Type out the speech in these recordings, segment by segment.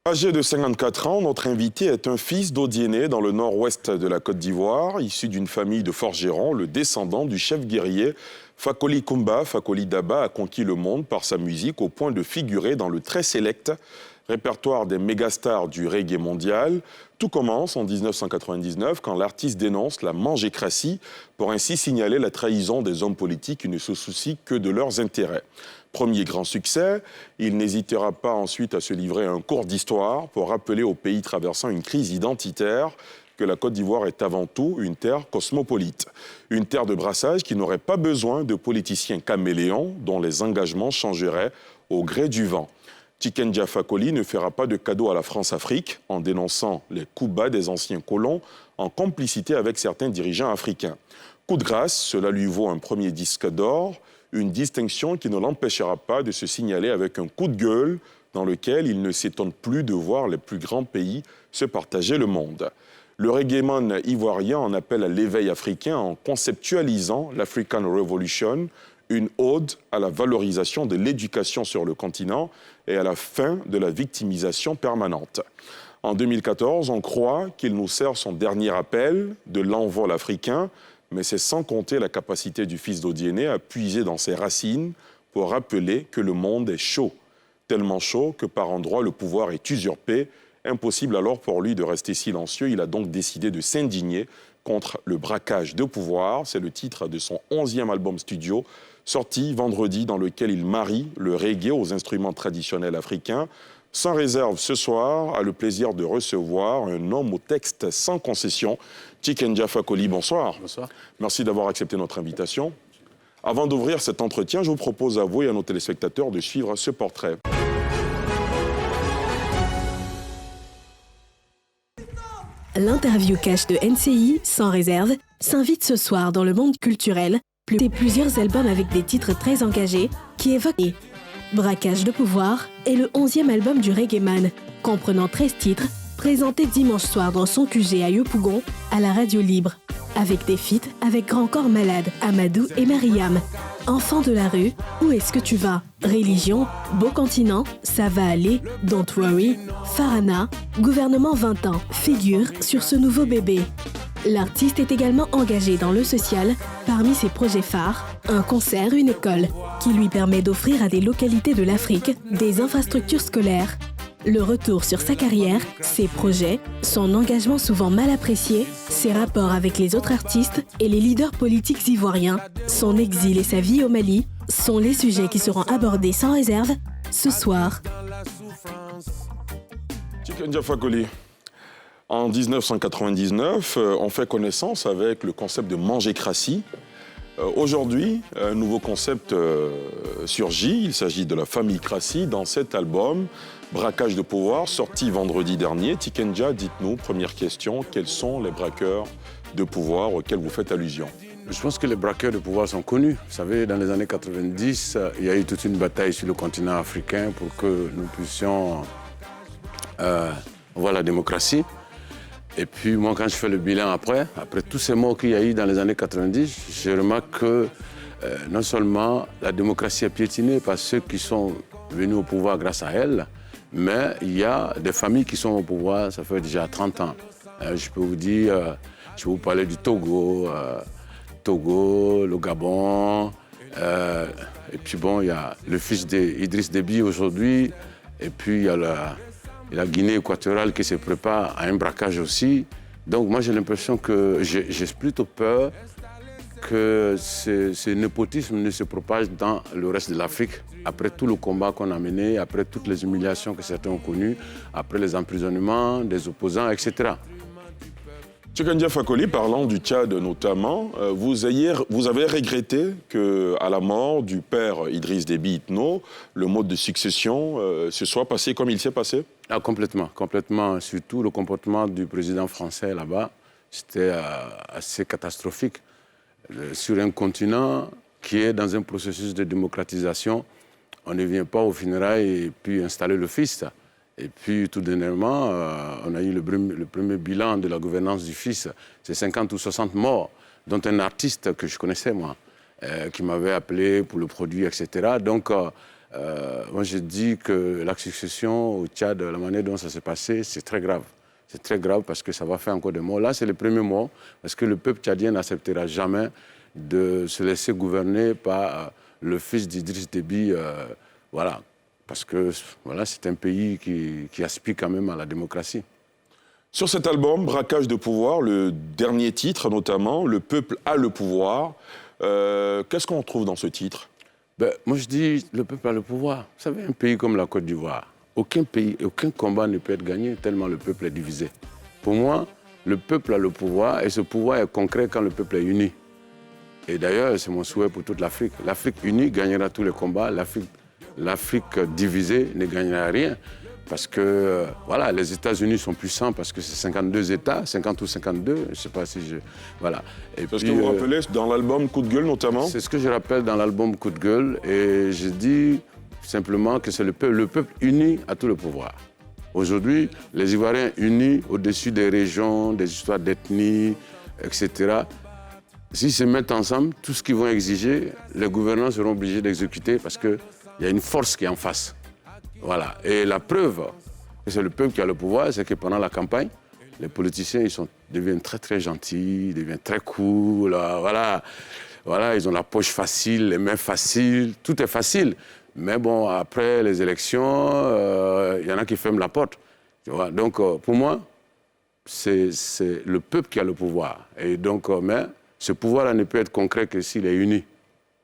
Âgé de 54 ans, notre invité est un fils d'Odiéné dans le nord-ouest de la Côte d'Ivoire, issu d'une famille de forgerons, le descendant du chef guerrier Fakoli Kumba. Fakoli Daba a conquis le monde par sa musique au point de figurer dans le très sélect répertoire des mégastars du reggae mondial. Tout commence en 1999 quand l'artiste dénonce la mangécratie pour ainsi signaler la trahison des hommes politiques qui ne se soucient que de leurs intérêts. Premier grand succès, il n'hésitera pas ensuite à se livrer à un cours d'histoire pour rappeler au pays traversant une crise identitaire que la Côte d'Ivoire est avant tout une terre cosmopolite. Une terre de brassage qui n'aurait pas besoin de politiciens caméléons dont les engagements changeraient au gré du vent. Tiken Fakoli ne fera pas de cadeau à la France-Afrique en dénonçant les coups bas des anciens colons en complicité avec certains dirigeants africains. Coup de grâce, cela lui vaut un premier disque d'or, une distinction qui ne l'empêchera pas de se signaler avec un coup de gueule dans lequel il ne s'étonne plus de voir les plus grands pays se partager le monde. Le reggaeman ivoirien en appelle à l'éveil africain en conceptualisant l'African Revolution, une ode à la valorisation de l'éducation sur le continent et à la fin de la victimisation permanente. En 2014, on croit qu'il nous sert son dernier appel de l'envol africain, mais c'est sans compter la capacité du fils d'Odiéné à puiser dans ses racines pour rappeler que le monde est chaud. Tellement chaud que par endroits le pouvoir est usurpé. Impossible alors pour lui de rester silencieux. Il a donc décidé de s'indigner contre le braquage de pouvoir. C'est le titre de son 11e album studio, sorti vendredi, dans lequel il marie le reggae aux instruments traditionnels africains. Sans réserve, ce soir, a le plaisir de recevoir un homme au texte sans concession, Tiken Fakoli. Bonsoir. Bonsoir. Merci d'avoir accepté notre invitation. Avant d'ouvrir cet entretien, je vous propose à vous et à nos téléspectateurs de suivre ce portrait. L'interview cash de NCI, sans réserve, s'invite ce soir dans le monde culturel, plusieurs albums avec des titres très engagés qui évoquent Braquage de pouvoir est le 11e album du reggaeman, comprenant 13 titres, présenté dimanche soir dans son QG à Yopougon, à la radio libre, avec des feats avec Grand Corps Malade, Amadou et Mariam. Enfant de la rue, où est-ce que tu vas? Religion, Beau Continent, Ça va aller, Don't Worry, Farana, Gouvernement 20 ans, figure sur ce nouveau bébé. L'artiste est également engagé dans le social, parmi ses projets phares, un concert, une école, qui lui permet d'offrir à des localités de l'Afrique des infrastructures scolaires. Le retour sur sa carrière, ses projets, son engagement souvent mal apprécié, ses rapports avec les autres artistes et les leaders politiques ivoiriens, son exil et sa vie au Mali sont les sujets qui seront abordés sans réserve ce soir. Tiken Fakoli. En 1999, on fait connaissance avec le concept de mangécratie. Aujourd'hui, un nouveau concept surgit. Il s'agit de la famillecratie dans cet album, Braquage de pouvoir, sorti vendredi dernier. Tiken, dites-nous, première question, quels sont les braqueurs de pouvoir auxquels vous faites allusion? Je pense que les braqueurs de pouvoir sont connus. Vous savez, dans les années 90, il y a eu toute une bataille sur le continent africain pour que nous puissions voir la démocratie. Et puis moi, quand je fais le bilan après tous ces morts qu'il y a eu dans les années 90, je remarque que non seulement la démocratie est piétinée par ceux qui sont venus au pouvoir grâce à elle, mais il y a des familles qui sont au pouvoir, ça fait déjà 30 ans. Je peux vous dire, je vais vous parler du Togo, le Gabon, et puis bon, il y a le fils d'Idriss Déby aujourd'hui, et puis il y a la Guinée équatoriale qui se prépare à un braquage aussi. Donc moi j'ai l'impression que j'ai plutôt peur que ce népotisme ne se propage dans le reste de l'Afrique. Après tout le combat qu'on a mené, après toutes les humiliations que certains ont connues, après les emprisonnements des opposants, etc. Tiken Fakoli, parlant du Tchad notamment, vous avez regretté qu'à la mort du père Idriss Déby Itno, le mode de succession se soit passé comme il s'est passé? Ah, complètement. Surtout le comportement du président français là-bas, c'était assez catastrophique. Sur un continent qui est dans un processus de démocratisation, on ne vient pas au funérailles et puis installer le fils. Et puis, tout dernièrement, on a eu le premier bilan de la gouvernance du fils. C'est 50 ou 60 morts, dont un artiste que je connaissais, moi, qui m'avait appelé pour le produit, etc. Donc, moi je dis que la succession au Tchad, la manière dont ça s'est passé, c'est très grave. C'est très grave parce que ça va faire encore des morts. Là, c'est le premier mort parce que le peuple tchadien n'acceptera jamais de se laisser gouverner par le fils d'Idriss Déby. Voilà. Parce que voilà, c'est un pays qui aspire quand même à la démocratie. Sur cet album, Braquage de pouvoir, le dernier titre notamment, Le peuple a le pouvoir, qu'est-ce qu'on trouve dans ce titre? Moi je dis, le peuple a le pouvoir. Vous savez, un pays comme la Côte d'Ivoire, aucun pays, aucun combat ne peut être gagné tellement le peuple est divisé. Pour moi, le peuple a le pouvoir et ce pouvoir est concret quand le peuple est uni. Et d'ailleurs, c'est mon souhait pour toute l'Afrique. L'Afrique unie gagnera tous les combats, l'Afrique divisée ne gagnera rien. Parce que, voilà, les États-Unis sont puissants parce que c'est 52 États, 50 ou 52, je ne sais pas si je... Voilà. C'est ce que vous rappelez dans l'album Coup de gueule, notamment? C'est ce que je rappelle dans l'album Coup de gueule. Et je dis simplement que c'est le peuple uni à tout le pouvoir. Aujourd'hui, les Ivoiriens unis au-dessus des régions, des histoires d'ethnie, etc., s'ils se mettent ensemble, tout ce qu'ils vont exiger, les gouvernants seront obligés d'exécuter parce qu'il y a une force qui est en face. Voilà. Et la preuve que c'est le peuple qui a le pouvoir, c'est que pendant la campagne, les politiciens deviennent très très gentils, ils deviennent très cool. Voilà, ils ont la poche facile, les mains faciles, tout est facile. Mais bon, après les élections, il y en a qui ferment la porte. Tu vois. Donc pour moi, c'est le peuple qui a le pouvoir. Et donc, mais ce pouvoir-là ne peut être concret que s'il est uni.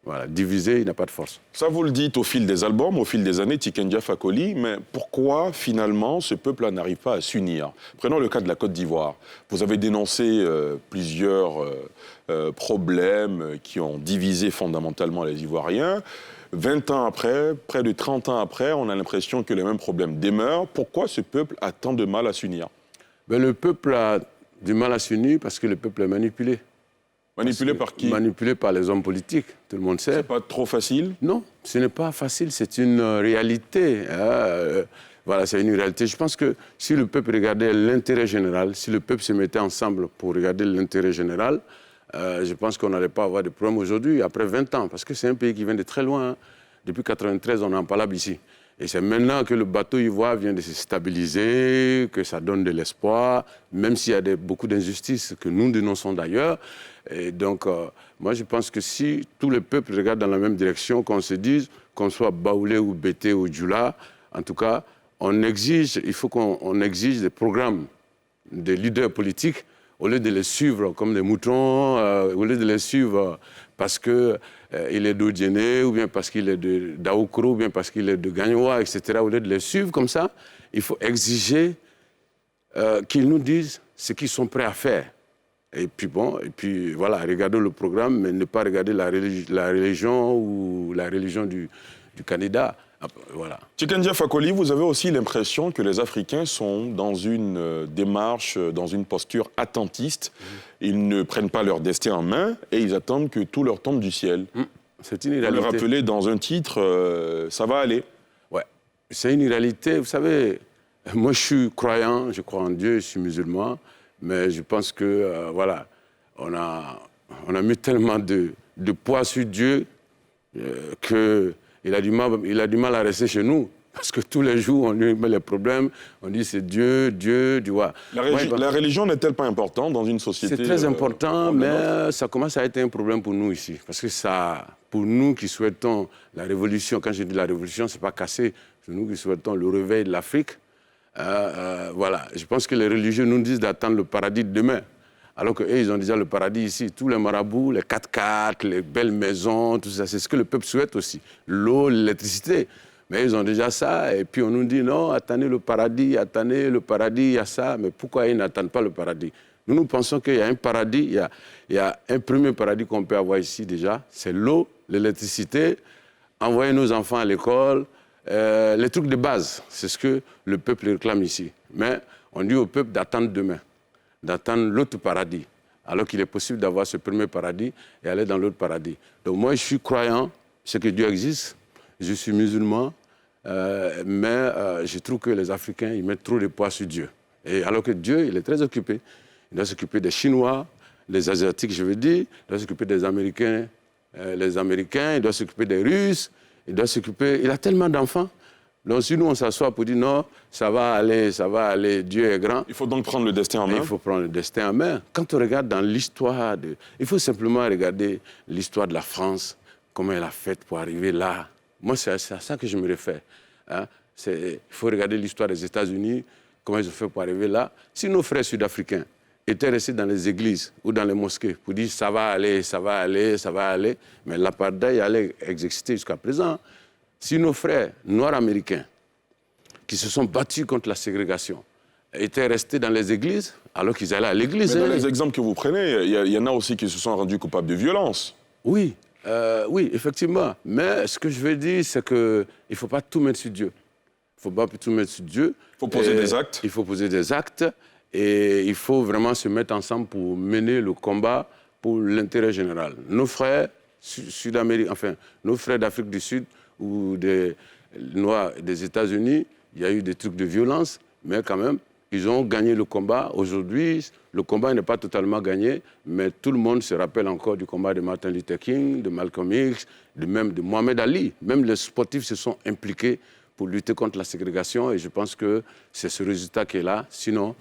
Voilà, divisé, il n'a pas de force. Ça, vous le dites au fil des albums, au fil des années, Tiken Jah Fakoly, mais pourquoi, finalement, ce peuple-là n'arrive pas à s'unir? Prenons le cas de la Côte d'Ivoire. Vous avez dénoncé plusieurs problèmes qui ont divisé fondamentalement les Ivoiriens. 20 ans après, près de 30 ans après, on a l'impression que les mêmes problèmes demeurent. Pourquoi ce peuple a tant de mal à s'unir? Le peuple a du mal à s'unir parce que le peuple est manipulé. Manipulé par qui? Manipulé par les hommes politiques, tout le monde sait. C'est pas trop facile? Non, ce n'est pas facile, c'est une réalité. Voilà, c'est une réalité. Je pense que si le peuple regardait l'intérêt général, si le peuple se mettait ensemble pour regarder l'intérêt général, je pense qu'on n'allait pas avoir de problème aujourd'hui, après 20 ans, parce que c'est un pays qui vient de très loin. Hein. Depuis 1993, on est en palabre ici. Et c'est maintenant que le bateau ivoire vient de se stabiliser, que ça donne de l'espoir, même s'il y a beaucoup d'injustices que nous dénonçons d'ailleurs. Et donc, moi, je pense que si tous les peuples regardent dans la même direction, qu'on se dise, qu'on soit Baoulé ou Bété ou Djoula, en tout cas, il faut qu'on exige des programmes des leaders politiques, au lieu de les suivre comme des moutons, au lieu de les suivre parce qu'il est d'Odiéné, ou bien parce qu'il est d'Aoukro, ou bien parce qu'il est de Gagnoua, etc. Au lieu de les suivre comme ça, il faut exiger qu'ils nous disent ce qu'ils sont prêts à faire. Et puis voilà, regarder le programme, mais ne pas regarder la religion ou la religion du candidat. Voilà. Tiken Jah Fakoly, vous avez aussi l'impression que les Africains sont dans une démarche, dans une posture attentiste. Ils ne prennent pas leur destin en main et ils attendent que tout leur tombe du ciel. C'est une réalité. Vous le rappelez dans un titre, ça va aller. Ouais, c'est une réalité. Vous savez, moi je suis croyant, je crois en Dieu, je suis musulman, mais je pense que, voilà, on a mis tellement de poids sur Dieu que... Il a du mal à rester chez nous, parce que tous les jours, on lui met les problèmes, on dit c'est Dieu, tu vois. La religion n'est-elle pas importante dans une société? C'est très important, mais ça commence à être un problème pour nous ici. Parce que ça, pour nous qui souhaitons la révolution, quand je dis la révolution, c'est pas cassé, c'est nous qui souhaitons le réveil de l'Afrique. Voilà, je pense que les religieux nous disent d'attendre le paradis de demain. Alors qu'eux, ils ont déjà le paradis ici. Tous les marabouts, les 4x4, les belles maisons, tout ça, c'est ce que le peuple souhaite aussi. L'eau, l'électricité. Mais ils ont déjà ça. Et puis on nous dit, non, attendez le paradis, il y a ça. Mais pourquoi ils n'attendent pas le paradis? Nous pensons qu'il y a un paradis, il y a un premier paradis qu'on peut avoir ici déjà. C'est l'eau, l'électricité, envoyer nos enfants à l'école, les trucs de base. C'est ce que le peuple réclame ici. Mais on dit au peuple d'attendre demain, d'attendre l'autre paradis, alors qu'il est possible d'avoir ce premier paradis et aller dans l'autre paradis. Donc moi, je suis croyant, c'est que Dieu existe, je suis musulman, mais je trouve que les Africains, ils mettent trop de poids sur Dieu. Et alors que Dieu, il est très occupé. Il doit s'occuper des Chinois, des Asiatiques, je veux dire, il doit s'occuper des Américains, il doit s'occuper des Russes, il doit s'occuper, il a tellement d'enfants. Donc si nous on s'assoit pour dire non, ça va aller, Dieu est grand. Il faut donc prendre le destin en main. Il faut prendre le destin en main. Quand on regarde dans l'histoire, il faut simplement regarder l'histoire de la France, comment elle a fait pour arriver là. Moi, c'est à ça que je me réfère. Hein? Il faut regarder l'histoire des États-Unis, comment ils ont fait pour arriver là. Si nos frères sud-africains étaient restés dans les églises ou dans les mosquées pour dire ça va aller, ça va aller, ça va aller, mais l'apartheid allait exister jusqu'à présent. Si nos frères noirs américains qui se sont battus contre la ségrégation étaient restés dans les églises, alors qu'ils allaient à l'église. Mais dans les exemples que vous prenez, il y en a aussi qui se sont rendus coupables de violence. Oui, oui, effectivement. Mais ce que je veux dire, c'est qu'il ne faut pas tout mettre sur Dieu. Il ne faut pas tout mettre sur Dieu. Il faut poser des actes. Il faut poser des actes et il faut vraiment se mettre ensemble pour mener le combat pour l'intérêt général. Nos frères sud-américains, enfin, nos frères d'Afrique du Sud ou des Noirs des États-Unis, il y a eu des trucs de violence, mais quand même, ils ont gagné le combat. Aujourd'hui, le combat n'est pas totalement gagné, mais tout le monde se rappelle encore du combat de Martin Luther King, de Malcolm X, même de Mohamed Ali. Même les sportifs se sont impliqués pour lutter contre la ségrégation et je pense que c'est ce résultat qui est là. Sinon,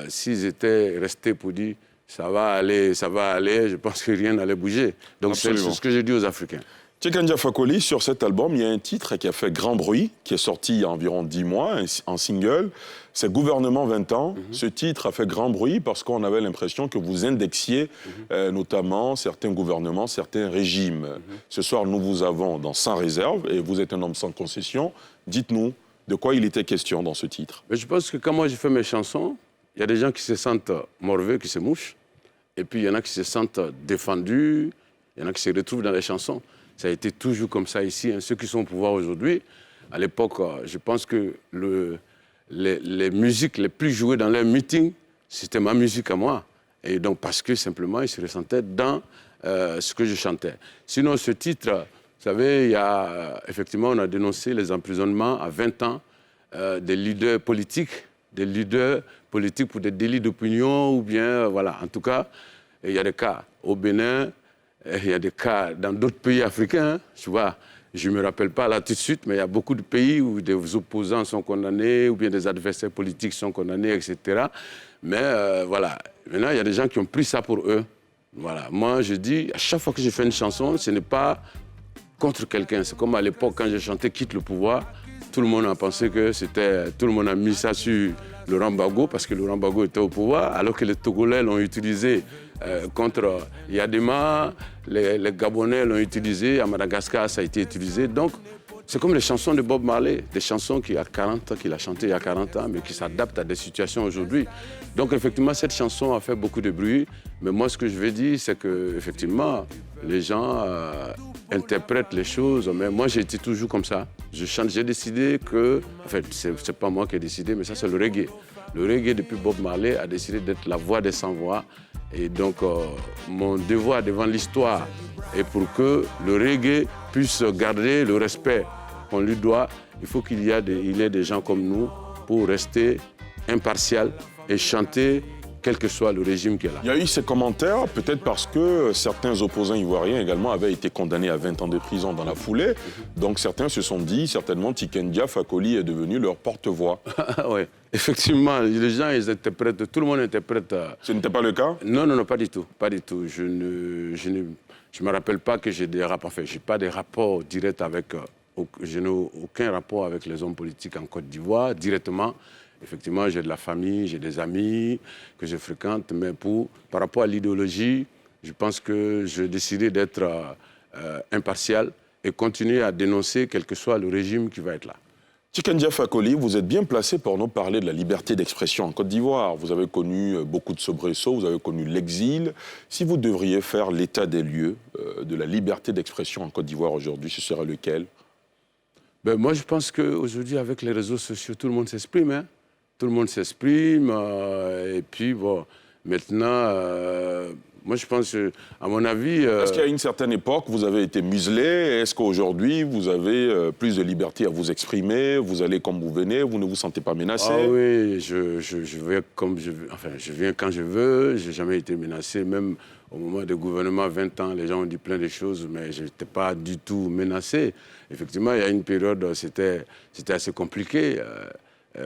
s'ils étaient restés pour dire ça va aller, je pense que rien n'allait bouger. Donc c'est ce que j'ai dit aux Africains. Tchekandja Fakoli, sur cet album, il y a un titre qui a fait grand bruit, qui est sorti il y a environ 10 mois, en single. C'est Gouvernement 20 ans. Ce titre a fait grand bruit parce qu'on avait l'impression que vous indexiez notamment certains gouvernements, certains régimes. Ce soir, nous vous avons dans Sans réserve et vous êtes un homme sans concession. Dites-nous de quoi il était question dans ce titre. Mais je pense que quand moi j'ai fait mes chansons, il y a des gens qui se sentent morveux, qui se mouchent. Et puis il y en a qui se sentent défendus, il y en a qui se retrouvent dans les chansons. Ça a été toujours comme ça ici. Hein. Ceux qui sont au pouvoir aujourd'hui, à l'époque, je pense que les musiques les plus jouées dans leurs meetings, c'était ma musique à moi. Et donc, parce que simplement, ils se ressentaient dans ce que je chantais. Sinon, ce titre, vous savez, effectivement, on a dénoncé les emprisonnements à 20 ans des leaders politiques pour des délits d'opinion ou bien, voilà. En tout cas, il y a des cas au Bénin. Il y a des cas dans d'autres pays africains, tu vois. Je ne me rappelle pas là tout de suite, mais il y a beaucoup de pays où des opposants sont condamnés ou bien des adversaires politiques sont condamnés, etc. Mais voilà, maintenant, il y a des gens qui ont pris ça pour eux. Voilà. Moi, je dis, à chaque fois que je fais une chanson, ce n'est pas contre quelqu'un. C'est comme à l'époque, quand j'ai chanté « Quitte le pouvoir », tout le monde a pensé que c'était... Tout le monde a mis ça sur Laurent Gbagbo, parce que Laurent Gbagbo était au pouvoir, alors que les Togolais l'ont utilisé contre Yadema, les Gabonais l'ont utilisé, à Madagascar ça a été utilisé. Donc c'est comme les chansons de Bob Marley, des chansons qu'il a 40 ans, qu'il a chantées il y a 40 ans, mais qui s'adaptent à des situations aujourd'hui. Donc effectivement, cette chanson a fait beaucoup de bruit, mais moi ce que je veux dire, c'est que effectivement, les gens interprètent les choses, mais moi j'ai été toujours comme ça. Je chante, j'ai décidé que, en fait, c'est pas moi qui ai décidé, mais ça c'est le reggae. Le reggae, depuis Bob Marley, a décidé d'être la voix des sans-voix. Et donc, mon devoir devant l'histoire est pour que le reggae puisse garder le respect qu'on lui doit. Il faut qu'il y ait des gens comme nous pour rester impartial et chanter quel que soit le régime qui est là. Il y a eu ces commentaires, peut-être parce que certains opposants ivoiriens également avaient été condamnés à 20 ans de prison dans la foulée. Donc certains se sont dit, certainement, Tchekandja Fakoli est devenu leur porte-voix. Oui, effectivement, les gens, ils interprètent, tout le monde interprète. Ce n'était pas le cas? Non, non, non, pas du tout, pas du tout. Je ne me rappelle pas que j'ai des rapports, enfin, je n'ai pas des rapports directs avec, je n'ai aucun rapport avec les hommes politiques en Côte d'Ivoire, directement. Effectivement, j'ai de la famille, j'ai des amis que je fréquente, mais par rapport à l'idéologie, je pense que j'ai décidé d'être impartial et continuer à dénoncer quel que soit le régime qui va être là. Tchekandja Fakoli, vous êtes bien placé pour nous parler de la liberté d'expression en Côte d'Ivoire. Vous avez connu beaucoup de soubresauts, vous avez connu l'exil. Si vous devriez faire l'état des lieux de la liberté d'expression en Côte d'Ivoire aujourd'hui, ce serait lequel? Ben, moi, je pense qu'aujourd'hui, avec les réseaux sociaux, tout le monde s'exprime. Hein? Tout le monde s'exprime. Et puis, bon, maintenant, Moi, je pense, à mon avis... Est-ce qu'à une certaine époque, vous avez été muselé? Est-ce qu'aujourd'hui, vous avez plus de liberté à vous exprimer? Vous allez comme vous venez? Vous ne vous sentez pas menacé? Ah oui, je viens comme je veux. Enfin, je viens quand je veux. Je n'ai jamais été menacé. Même au moment du gouvernement, 20 ans, les gens ont dit plein de choses, mais je n'étais pas du tout menacé. Effectivement, il y a une période, c'était assez compliqué.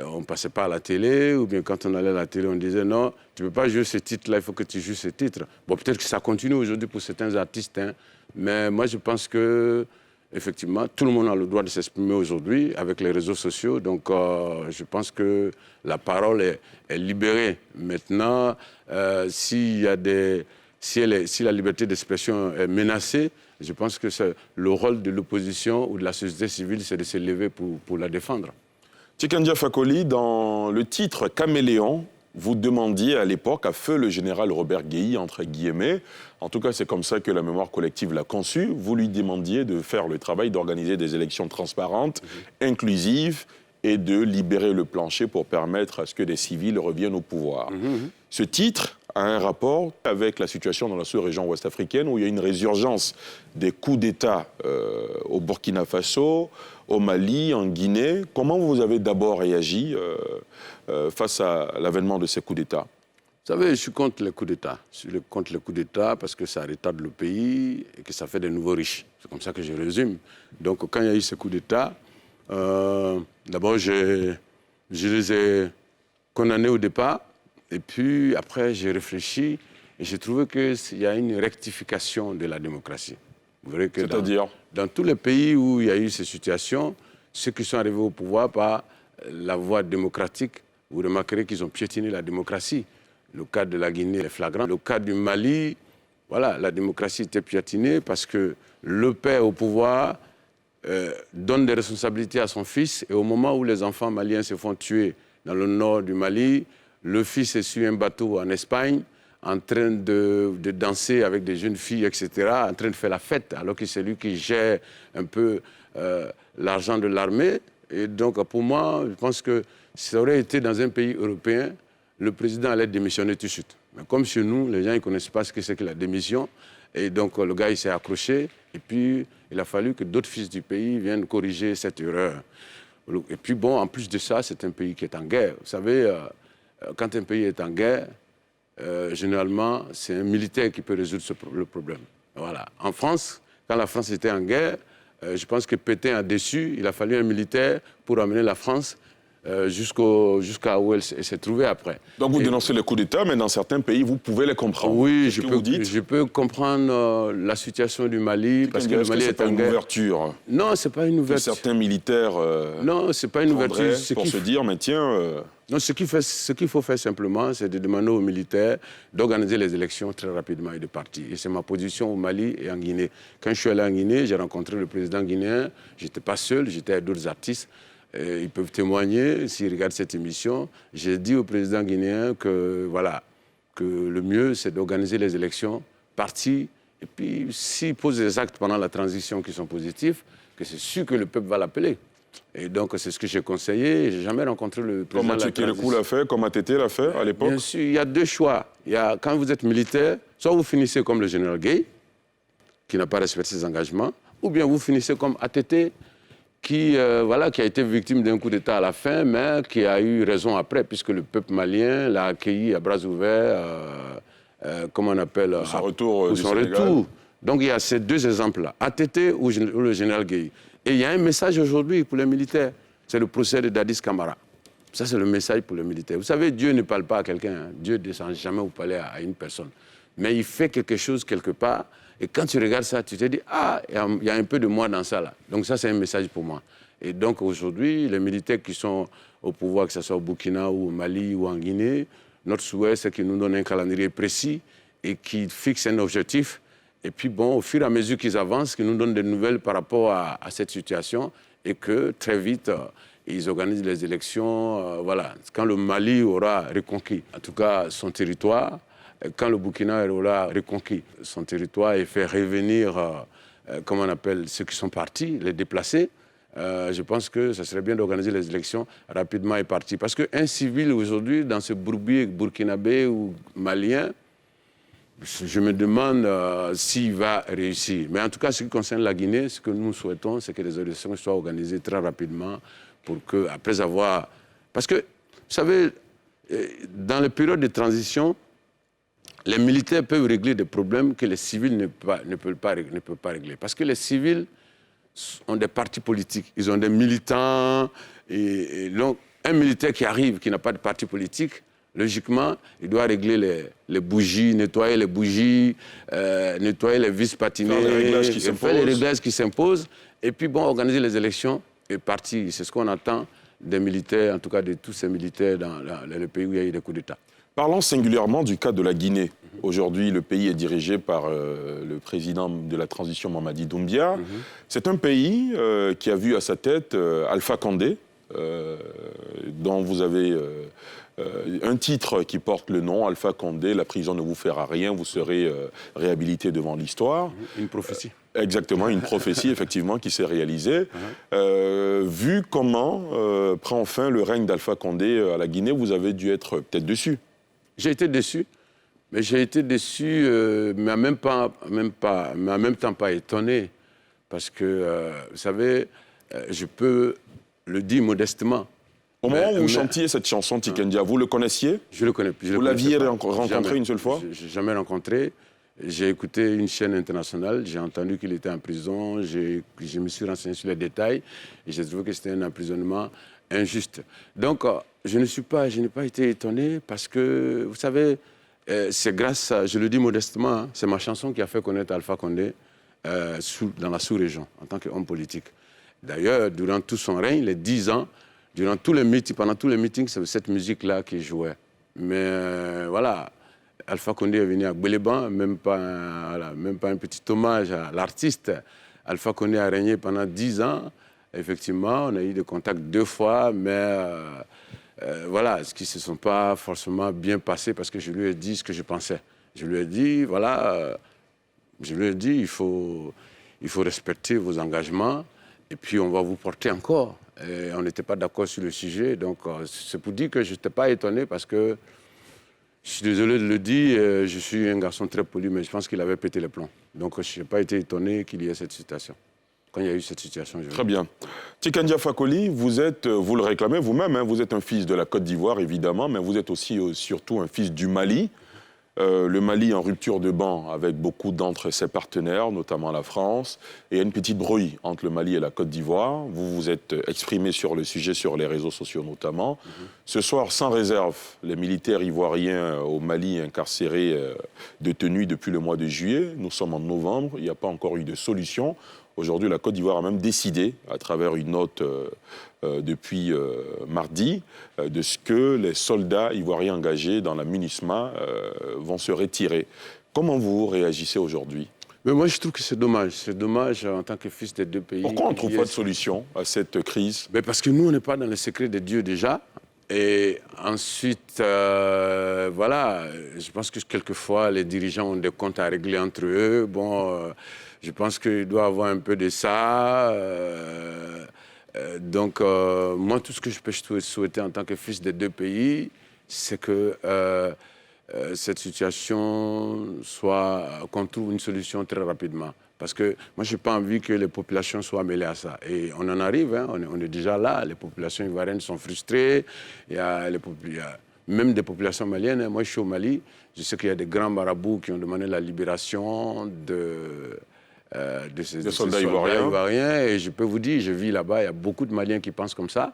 On ne passait pas à la télé, ou bien quand on allait à la télé, on disait non, tu ne peux pas jouer ce titre-là, il faut que tu joues ce titre. Bon, peut-être que ça continue aujourd'hui pour certains artistes, hein, mais moi je pense que, effectivement, tout le monde a le droit de s'exprimer aujourd'hui avec les réseaux sociaux, donc je pense que la parole est libérée. Maintenant, si la liberté d'expression est menacée, je pense que le rôle de l'opposition ou de la société civile, c'est de se lever pour la défendre. Tikendia Fakoly, dans le titre Caméléon, vous demandiez à l'époque à feu le général Robert Guéhi, entre guillemets, en tout cas c'est comme ça que la mémoire collective l'a conçu, vous lui demandiez de faire le travail d'organiser des élections transparentes, inclusives, et de libérer le plancher pour permettre à ce que des civils reviennent au pouvoir. Ce titre a un rapport avec la situation dans la sous-région ouest-africaine où il y a une résurgence des coups d'État au Burkina Faso, au Mali, en Guinée. Comment vous avez d'abord réagi face à l'avènement de ces coups d'État? Vous savez, je suis contre les coups d'État. Je suis contre les coups d'État parce que ça retarde le pays et que ça fait des nouveaux riches. C'est comme ça que je résume. Donc quand il y a eu ces coups d'État, d'abord je les ai condamnés au départ. Et puis, après, j'ai réfléchi et j'ai trouvé qu'il y a une rectification de la démocratie. Vous verrez que dans tous les pays où il y a eu ces situations, ceux qui sont arrivés au pouvoir par la voie démocratique, vous remarquerez qu'ils ont piétiné la démocratie. Le cas de la Guinée est flagrant. Le cas du Mali, voilà, la démocratie était piétinée parce que le père au pouvoir donne des responsabilités à son fils. Et au moment où les enfants maliens se font tuer dans le nord du Mali, le fils est sur un bateau en Espagne, en train de danser avec des jeunes filles, etc., en train de faire la fête, alors que c'est lui qui gère un peu l'argent de l'armée. Et donc, pour moi, je pense que si ça aurait été dans un pays européen, le président allait démissionner tout de suite. Mais comme chez nous, les gens ne connaissent pas ce que c'est que la démission. Et donc, le gars, il s'est accroché. Et puis, il a fallu que d'autres fils du pays viennent corriger cette erreur. Et puis, bon, en plus de ça, c'est un pays qui est en guerre. Vous savez... quand un pays est en guerre, généralement, c'est un militaire qui peut résoudre le problème. Voilà. En France, quand la France était en guerre, je pense que Pétain a déçu. Il a fallu un militaire pour amener la France jusqu'à où elle s'est trouvée après. Donc vous dénoncez les coups d'État, mais dans certains pays, vous pouvez les comprendre. Oui, je peux comprendre la situation du Mali, parce que le Mali est en guerre. C'est pas une ouverture? Non, c'est pas une ouverture. Certains militaires non, c'est pas une ouverture. Pour se dire, mais tiens... Non, ce qu'il faut faire simplement, c'est de demander aux militaires d'organiser les élections très rapidement et de partir. Et c'est ma position au Mali et en Guinée. Quand je suis allé en Guinée, j'ai rencontré le président guinéen. Je n'étais pas seul, j'étais avec d'autres artistes. Ils peuvent témoigner s'ils regardent cette émission. J'ai dit au président guinéen que, voilà, que le mieux, c'est d'organiser les élections, partir. Et puis, s'il pose des actes pendant la transition qui sont positifs, que c'est sûr que le peuple va l'appeler. Et donc, c'est ce que j'ai conseillé. Je n'ai jamais rencontré le président de la transition. Comme Attikélekou l'a fait, comme Atété l'a fait à l'époque? Bien sûr, il y a deux choix. Quand vous êtes militaire, soit vous finissez comme le général Guéhi, qui n'a pas respecté ses engagements, ou bien vous finissez comme Atété, qui a été victime d'un coup d'État à la fin, mais qui a eu raison après, puisque le peuple malien l'a accueilli à bras ouverts, comment on appelle... Pour son retour du Sénégal. Donc, il y a ces deux exemples-là, Atété ou le général Guéhi. Et il y a un message aujourd'hui pour les militaires, c'est le procès de Dadis Camara. Ça, c'est le message pour les militaires. Vous savez, Dieu ne parle pas à quelqu'un, hein. Dieu ne descend jamais au palais à une personne. Mais il fait quelque chose quelque part, et quand tu regardes ça, tu te dis, ah, il y a un peu de moi dans ça, là. Donc ça, c'est un message pour moi. Et donc aujourd'hui, les militaires qui sont au pouvoir, que ce soit au Burkina ou au Mali ou en Guinée, notre souhait, c'est qu'ils nous donnent un calendrier précis et qu'ils fixent un objectif. Et puis bon, au fur et à mesure qu'ils avancent, qu'ils nous donnent des nouvelles par rapport à cette situation et que très vite, ils organisent les élections. Voilà. Quand le Mali aura reconquis, en tout cas, son territoire, quand le Burkina aura reconquis son territoire et fait revenir, comment on appelle, ceux qui sont partis, les déplacés, je pense que ça serait bien d'organiser les élections rapidement et partir. Parce qu'un civil aujourd'hui, dans ce bourbier burkinabé ou malien, je me demande s'il va réussir. Mais en tout cas, ce qui concerne la Guinée, ce que nous souhaitons, c'est que les élections soient organisées très rapidement pour que, après avoir... Parce que, vous savez, dans les périodes de transition, les militaires peuvent régler des problèmes que les civils ne peuvent pas régler. Parce que les civils ont des partis politiques, ils ont des militants. Et donc, un militaire qui arrive, qui n'a pas de parti politique, logiquement, il doit régler les bougies, nettoyer les bougies, nettoyer les vis patinées, faire les réglages qui s'imposent, et puis bon, organiser les élections et partir. C'est ce qu'on attend des militaires, en tout cas de tous ces militaires dans le pays où il y a eu des coups d'État. Parlons singulièrement du cas de la Guinée. Aujourd'hui, le pays est dirigé par le président de la transition, Mamadi Doumbia. C'est un pays qui a vu à sa tête Alpha Condé, dont vous avez un titre qui porte le nom, Alpha Condé, la prison ne vous fera rien, vous serez réhabilité devant l'histoire. Une prophétie. Exactement, une prophétie effectivement qui s'est réalisée. Vu comment prend fin le règne d'Alpha Condé à la Guinée, vous avez dû être peut-être déçu. J'ai été déçu, mais j'ai été déçu, mais en même temps pas étonné, parce que, vous savez, je peux le dire modestement. Au moment où vous chantiez cette chanson, Tikendia, vous le connaissiez? Je le connais. Vous l'aviez rencontré une seule fois? Je n'ai jamais rencontré. J'ai écouté une chaîne internationale, j'ai entendu qu'il était en prison, je me suis renseigné sur les détails et j'ai trouvé que c'était un emprisonnement injuste. Donc, je n'ai pas été étonné parce que, vous savez, c'est grâce à, je le dis modestement, hein, c'est ma chanson qui a fait connaître Alpha Condé dans la sous-région, en tant qu'homme politique. D'ailleurs, durant tout son règne, les 10 ans, pendant tous les meetings, c'est cette musique-là qui jouait. Mais voilà, Alpha Condé est venu à Gbeleban, même pas un petit hommage à l'artiste. Alpha Condé a régné pendant 10 ans. Effectivement, on a eu des contacts 2 fois, mais voilà, ce qui ne se sont pas forcément bien passés parce que je lui ai dit ce que je pensais. Je lui ai dit, voilà, il faut respecter vos engagements et puis on va vous porter encore. Et on n'était pas d'accord sur le sujet, donc c'est pour dire que je n'étais pas étonné parce que, je suis désolé de le dire, je suis un garçon très poli, mais je pense qu'il avait pété les plombs. Donc je n'ai pas été étonné qu'il y ait cette situation. Quand il y a eu cette situation, Très bien. Tikendia Fakoly, vous le réclamez vous-même, hein, vous êtes un fils de la Côte d'Ivoire, évidemment, mais vous êtes aussi surtout un fils du Mali. Le Mali en rupture de ban avec beaucoup d'entre ses partenaires, notamment la France, et il y a une petite brouille entre le Mali et la Côte d'Ivoire. Vous vous êtes exprimé sur le sujet sur les réseaux sociaux notamment. Ce soir, sans réserve, les militaires ivoiriens au Mali incarcérés, détenus depuis le mois de juillet. Nous sommes en novembre, il n'y a pas encore eu de solution. Aujourd'hui, la Côte d'Ivoire a même décidé, à travers une note depuis mardi, de ce que les soldats ivoiriens engagés dans la MINUSMA vont se retirer. Comment vous réagissez aujourd'hui? Mais moi, je trouve que c'est dommage. C'est dommage en tant que fils des 2 pays. Pourquoi on ne trouve pas de solution à cette crise? Mais parce que nous, on n'est pas dans le secret de Dieu déjà. Et ensuite, voilà, je pense que quelquefois, les dirigeants ont des comptes à régler entre eux. Bon, je pense qu'il doit y avoir un peu de ça. Donc, moi, tout ce que je peux souhaiter en tant que fils des 2 pays, c'est que cette situation qu'on trouve une solution très rapidement. Parce que moi, je n'ai pas envie que les populations soient mêlées à ça. Et on en arrive, hein, on est déjà là. Les populations ivoiriennes sont frustrées. Il y a même des populations maliennes. Hein. Moi, je suis au Mali. Je sais qu'il y a des grands marabouts qui ont demandé la libération de ces soldats ivoiriens. Et je peux vous dire, je vis là-bas, il y a beaucoup de Maliens qui pensent comme ça.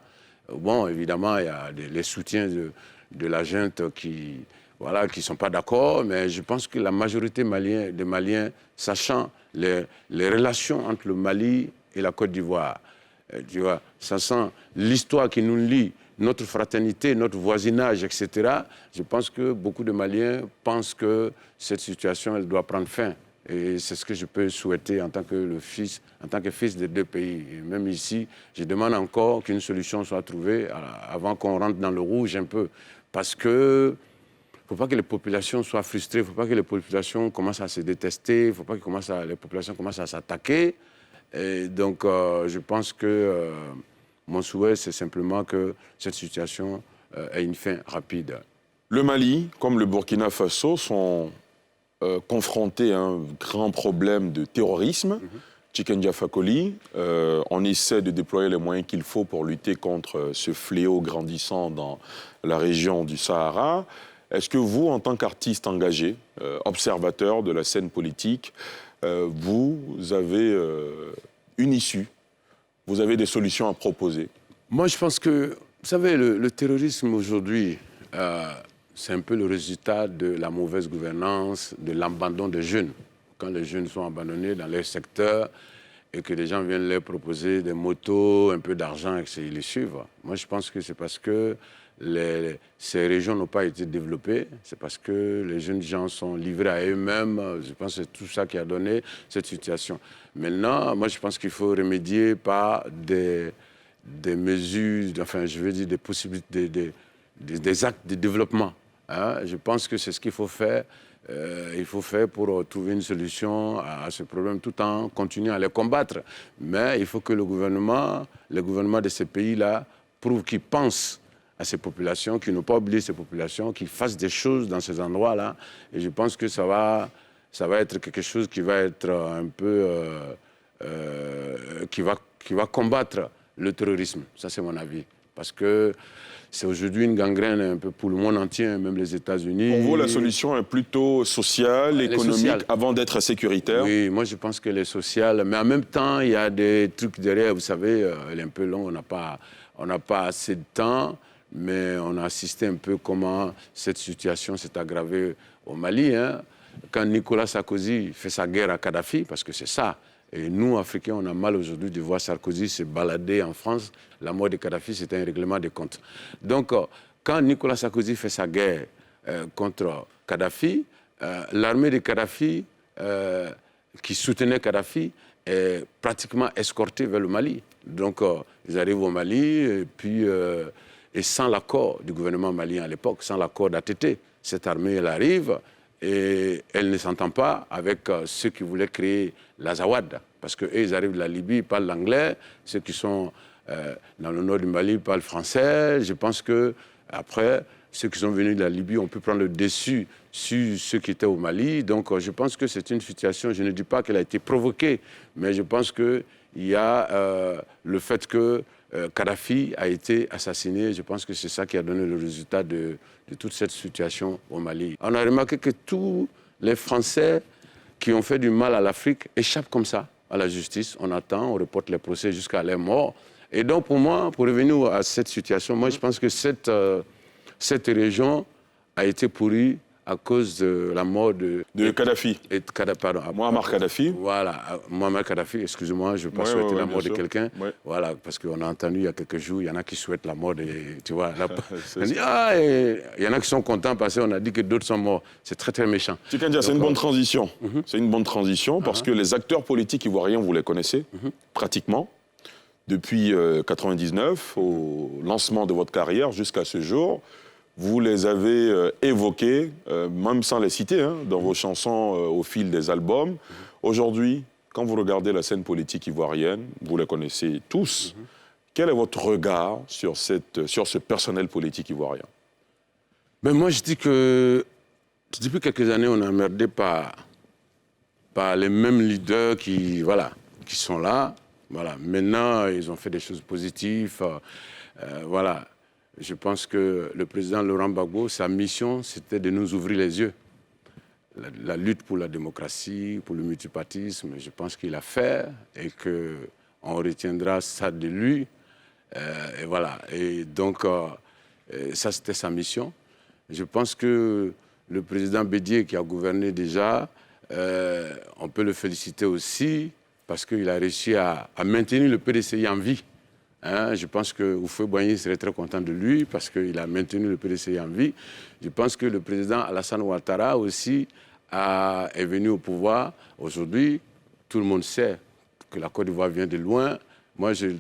Bon, évidemment, il y a les soutiens de la junte qui ne sont pas d'accord, mais je pense que la majorité des Maliens, sachant les relations entre le Mali et la Côte d'Ivoire, tu vois, sachant l'histoire qui nous lie, notre fraternité, notre voisinage, etc., je pense que beaucoup de Maliens pensent que cette situation, elle doit prendre fin. Et c'est ce que je peux souhaiter en tant que fils des 2 pays. Et même ici, je demande encore qu'une solution soit trouvée avant qu'on rentre dans le rouge un peu. Parce que il ne faut pas que les populations soient frustrées, il ne faut pas que les populations commencent à se détester, il ne faut pas que les populations commencent à s'attaquer. Et donc, je pense que mon souhait, c'est simplement que cette situation ait une fin rapide. Le Mali, comme le Burkina Faso, sont confrontés à un grand problème de terrorisme. Tikendia Fakoly, on essaie de déployer les moyens qu'il faut pour lutter contre ce fléau grandissant dans la région du Sahara. Est-ce que vous, en tant qu'artiste engagé, observateur de la scène politique, vous avez une issue, vous avez des solutions à proposer? Moi, je pense que, vous savez, le terrorisme aujourd'hui, c'est un peu le résultat de la mauvaise gouvernance, de l'abandon des jeunes. Quand les jeunes sont abandonnés dans leur secteur et que les gens viennent leur proposer des motos, un peu d'argent et qu'ils les suivent. Moi, je pense que c'est parce que ces régions n'ont pas été développées, c'est parce que les jeunes gens sont livrés à eux-mêmes. Je pense que c'est tout ça qui a donné cette situation. Maintenant, moi, je pense qu'il faut remédier par des mesures, enfin, je veux dire, des possibilités, des actes de développement. Hein. Je pense que c'est ce qu'il faut faire. Il faut faire pour trouver une solution à ce problème tout en continuant à les combattre. Mais il faut que le gouvernement de ces pays-là prouve qu'ils pensent à ces populations, qu'ils n'ont pas oublié ces populations, qu'ils fassent des choses dans ces endroits-là. Et je pense que ça va être quelque chose qui va être un peu... qui va combattre le terrorisme. Ça, c'est mon avis. Parce que c'est aujourd'hui une gangrène un peu pour le monde entier, même les États-Unis. Pour vous, la solution est plutôt sociale, économique, avant d'être sécuritaire? Oui, moi je pense qu'elle est sociale. Mais en même temps, il y a des trucs derrière. Vous savez, elle est un peu longue, on n'a pas assez de temps. Mais on a assisté un peu comment cette situation s'est aggravée au Mali. Hein. Quand Nicolas Sarkozy fait sa guerre à Kadhafi, parce que c'est ça. Et nous, Africains, on a mal aujourd'hui de voir Sarkozy se balader en France. La mort de Kadhafi, c'était un règlement des comptes. Donc, quand Nicolas Sarkozy fait sa guerre contre Kadhafi, l'armée de Kadhafi, qui soutenait Kadhafi, est pratiquement escortée vers le Mali. Donc, ils arrivent au Mali, et puis, et sans l'accord du gouvernement malien à l'époque, sans l'accord d'ATT, cette armée, elle arrive, et elle ne s'entend pas avec ceux qui voulaient créer l'Azawad. Parce qu'eux, ils arrivent de la Libye, ils parlent l'anglais. Ceux qui sont dans le nord du Mali parlent français. Je pense qu'après, ceux qui sont venus de la Libye ont pu prendre le dessus sur ceux qui étaient au Mali. Donc, je pense que c'est une situation, je ne dis pas qu'elle a été provoquée, mais je pense qu'il y a le fait que Kadhafi a été assassiné. Je pense que c'est ça qui a donné le résultat de toute cette situation au Mali. On a remarqué que tous les Français qui ont fait du mal à l'Afrique échappent comme ça à la justice. On attend, on reporte les procès jusqu'à leur mort. Et donc, pour moi, pour revenir à cette situation, moi, je pense que cette région a été pourrie à cause de la mort de Kadhafi. Pardon, Muammar Kadhafi. Voilà, Muammar Kadhafi, excusez-moi, je ne veux pas souhaiter la mort de quelqu'un. Ouais. Voilà, parce qu'on a entendu il y a quelques jours, il y en a qui souhaitent la mort de... Tu vois, là, il y en a qui sont contents parce qu'on a dit que d'autres sont morts. C'est très, très méchant. Tikendia, c'est une bonne transition. C'est une bonne transition parce que les acteurs politiques ivoiriens, vous les connaissez, pratiquement. Depuis 1999, au lancement de votre carrière jusqu'à ce jour, vous les avez évoqués, même sans les citer, hein, dans vos chansons au fil des albums. Aujourd'hui, quand vous regardez la scène politique ivoirienne, vous les connaissez tous, quel est votre regard sur ce personnel politique ivoirien? Ben moi, je dis que depuis quelques années, on est emmerdé par les mêmes leaders qui sont là. Voilà. Maintenant, ils ont fait des choses positives. Voilà. Je pense que le président Laurent Gbagbo, sa mission, c'était de nous ouvrir les yeux. La lutte pour la démocratie, pour le multipartisme, je pense qu'il a fait et qu'on retiendra ça de lui. Et voilà. Et donc, ça, c'était sa mission. Je pense que le président Bédié, qui a gouverné déjà, on peut le féliciter aussi parce qu'il a réussi à maintenir le PDCI en vie. Hein, je pense que Houphouët-Boigny serait très content de lui parce qu'il a maintenu le PDCI en vie. Je pense que le président Alassane Ouattara aussi est venu au pouvoir. Aujourd'hui, tout le monde sait que la Côte d'Ivoire vient de loin.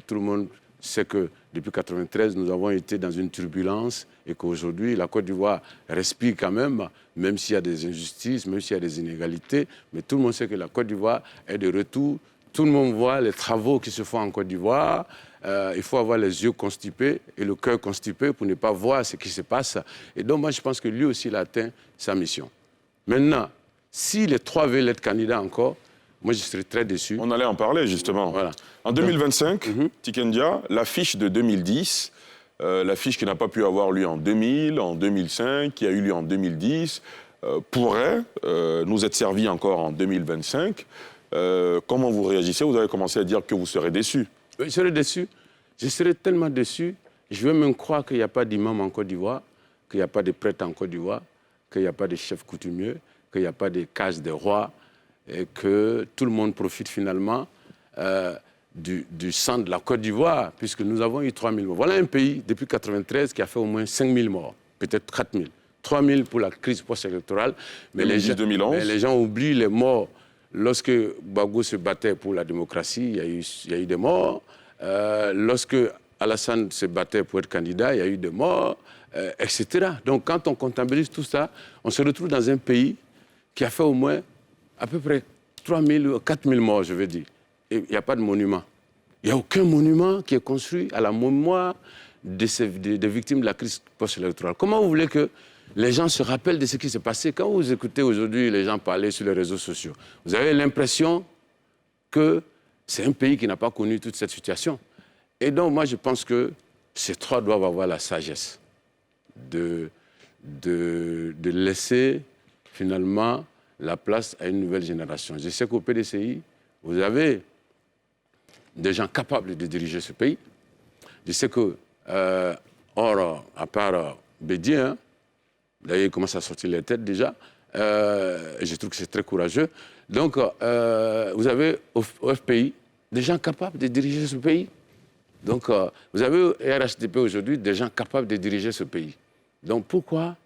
Tout le monde sait que depuis 1993, nous avons été dans une turbulence et qu'aujourd'hui, la Côte d'Ivoire respire quand même s'il y a des injustices, même s'il y a des inégalités. Mais tout le monde sait que la Côte d'Ivoire est de retour. Tout le monde voit les travaux qui se font en Côte d'Ivoire. Il faut avoir les yeux constipés et le cœur constipé pour ne pas voir ce qui se passe. Et donc, moi, je pense que lui aussi, il a atteint sa mission. Maintenant, Si les 3 veulent être candidats encore, moi, je serais très déçu. On allait en parler, justement. Voilà. En 2025, Tikendia, l'affiche de 2010, l'affiche qui n'a pas pu avoir lieu en 2000, en 2005, qui a eu lieu en 2010, pourrait nous être servie encore en 2025. Comment vous réagissez? Vous avez commencé à dire que vous serez déçu. Je serais déçu. Je serais tellement déçu. Je veux même croire qu'il n'y a pas d'imam en Côte d'Ivoire, qu'il n'y a pas de prêtre en Côte d'Ivoire, qu'il n'y a pas de chef coutumier, qu'il n'y a pas de cages de rois, et que tout le monde profite finalement du sang de la Côte d'Ivoire, puisque nous avons eu 3 000 morts. Voilà un pays, depuis 1993, qui a fait au moins 5 000 morts, peut-être 4 000. 3 000 pour la crise post-électorale. Mais les gens oublient les morts. Lorsque Gbagbo se battait pour la démocratie, il y a eu des morts. Lorsque Alassane se battait pour être candidat, il y a eu des morts, etc. Donc quand on comptabilise tout ça, on se retrouve dans un pays qui a fait au moins à peu près 3 000 ou 4 000 morts, je veux dire. Et il n'y a pas de monument. Il n'y a aucun monument qui est construit à la mémoire des victimes de la crise post-électorale. Comment vous voulez que les gens se rappellent de ce qui s'est passé? Quand vous écoutez aujourd'hui les gens parler sur les réseaux sociaux, vous avez l'impression que c'est un pays qui n'a pas connu toute cette situation. Et donc, moi, je pense que ces 3 doivent avoir la sagesse de laisser, finalement, la place à une nouvelle génération. Je sais qu'au PDCI, vous avez des gens capables de diriger ce pays. Je sais que, à part Bédié, hein, d'ailleurs, il commence à sortir les têtes déjà, et je trouve que c'est très courageux. Donc, vous avez au FPI des gens capables de diriger ce pays. Donc, vous avez au RHDP aujourd'hui des gens capables de diriger ce pays. Donc, pourquoi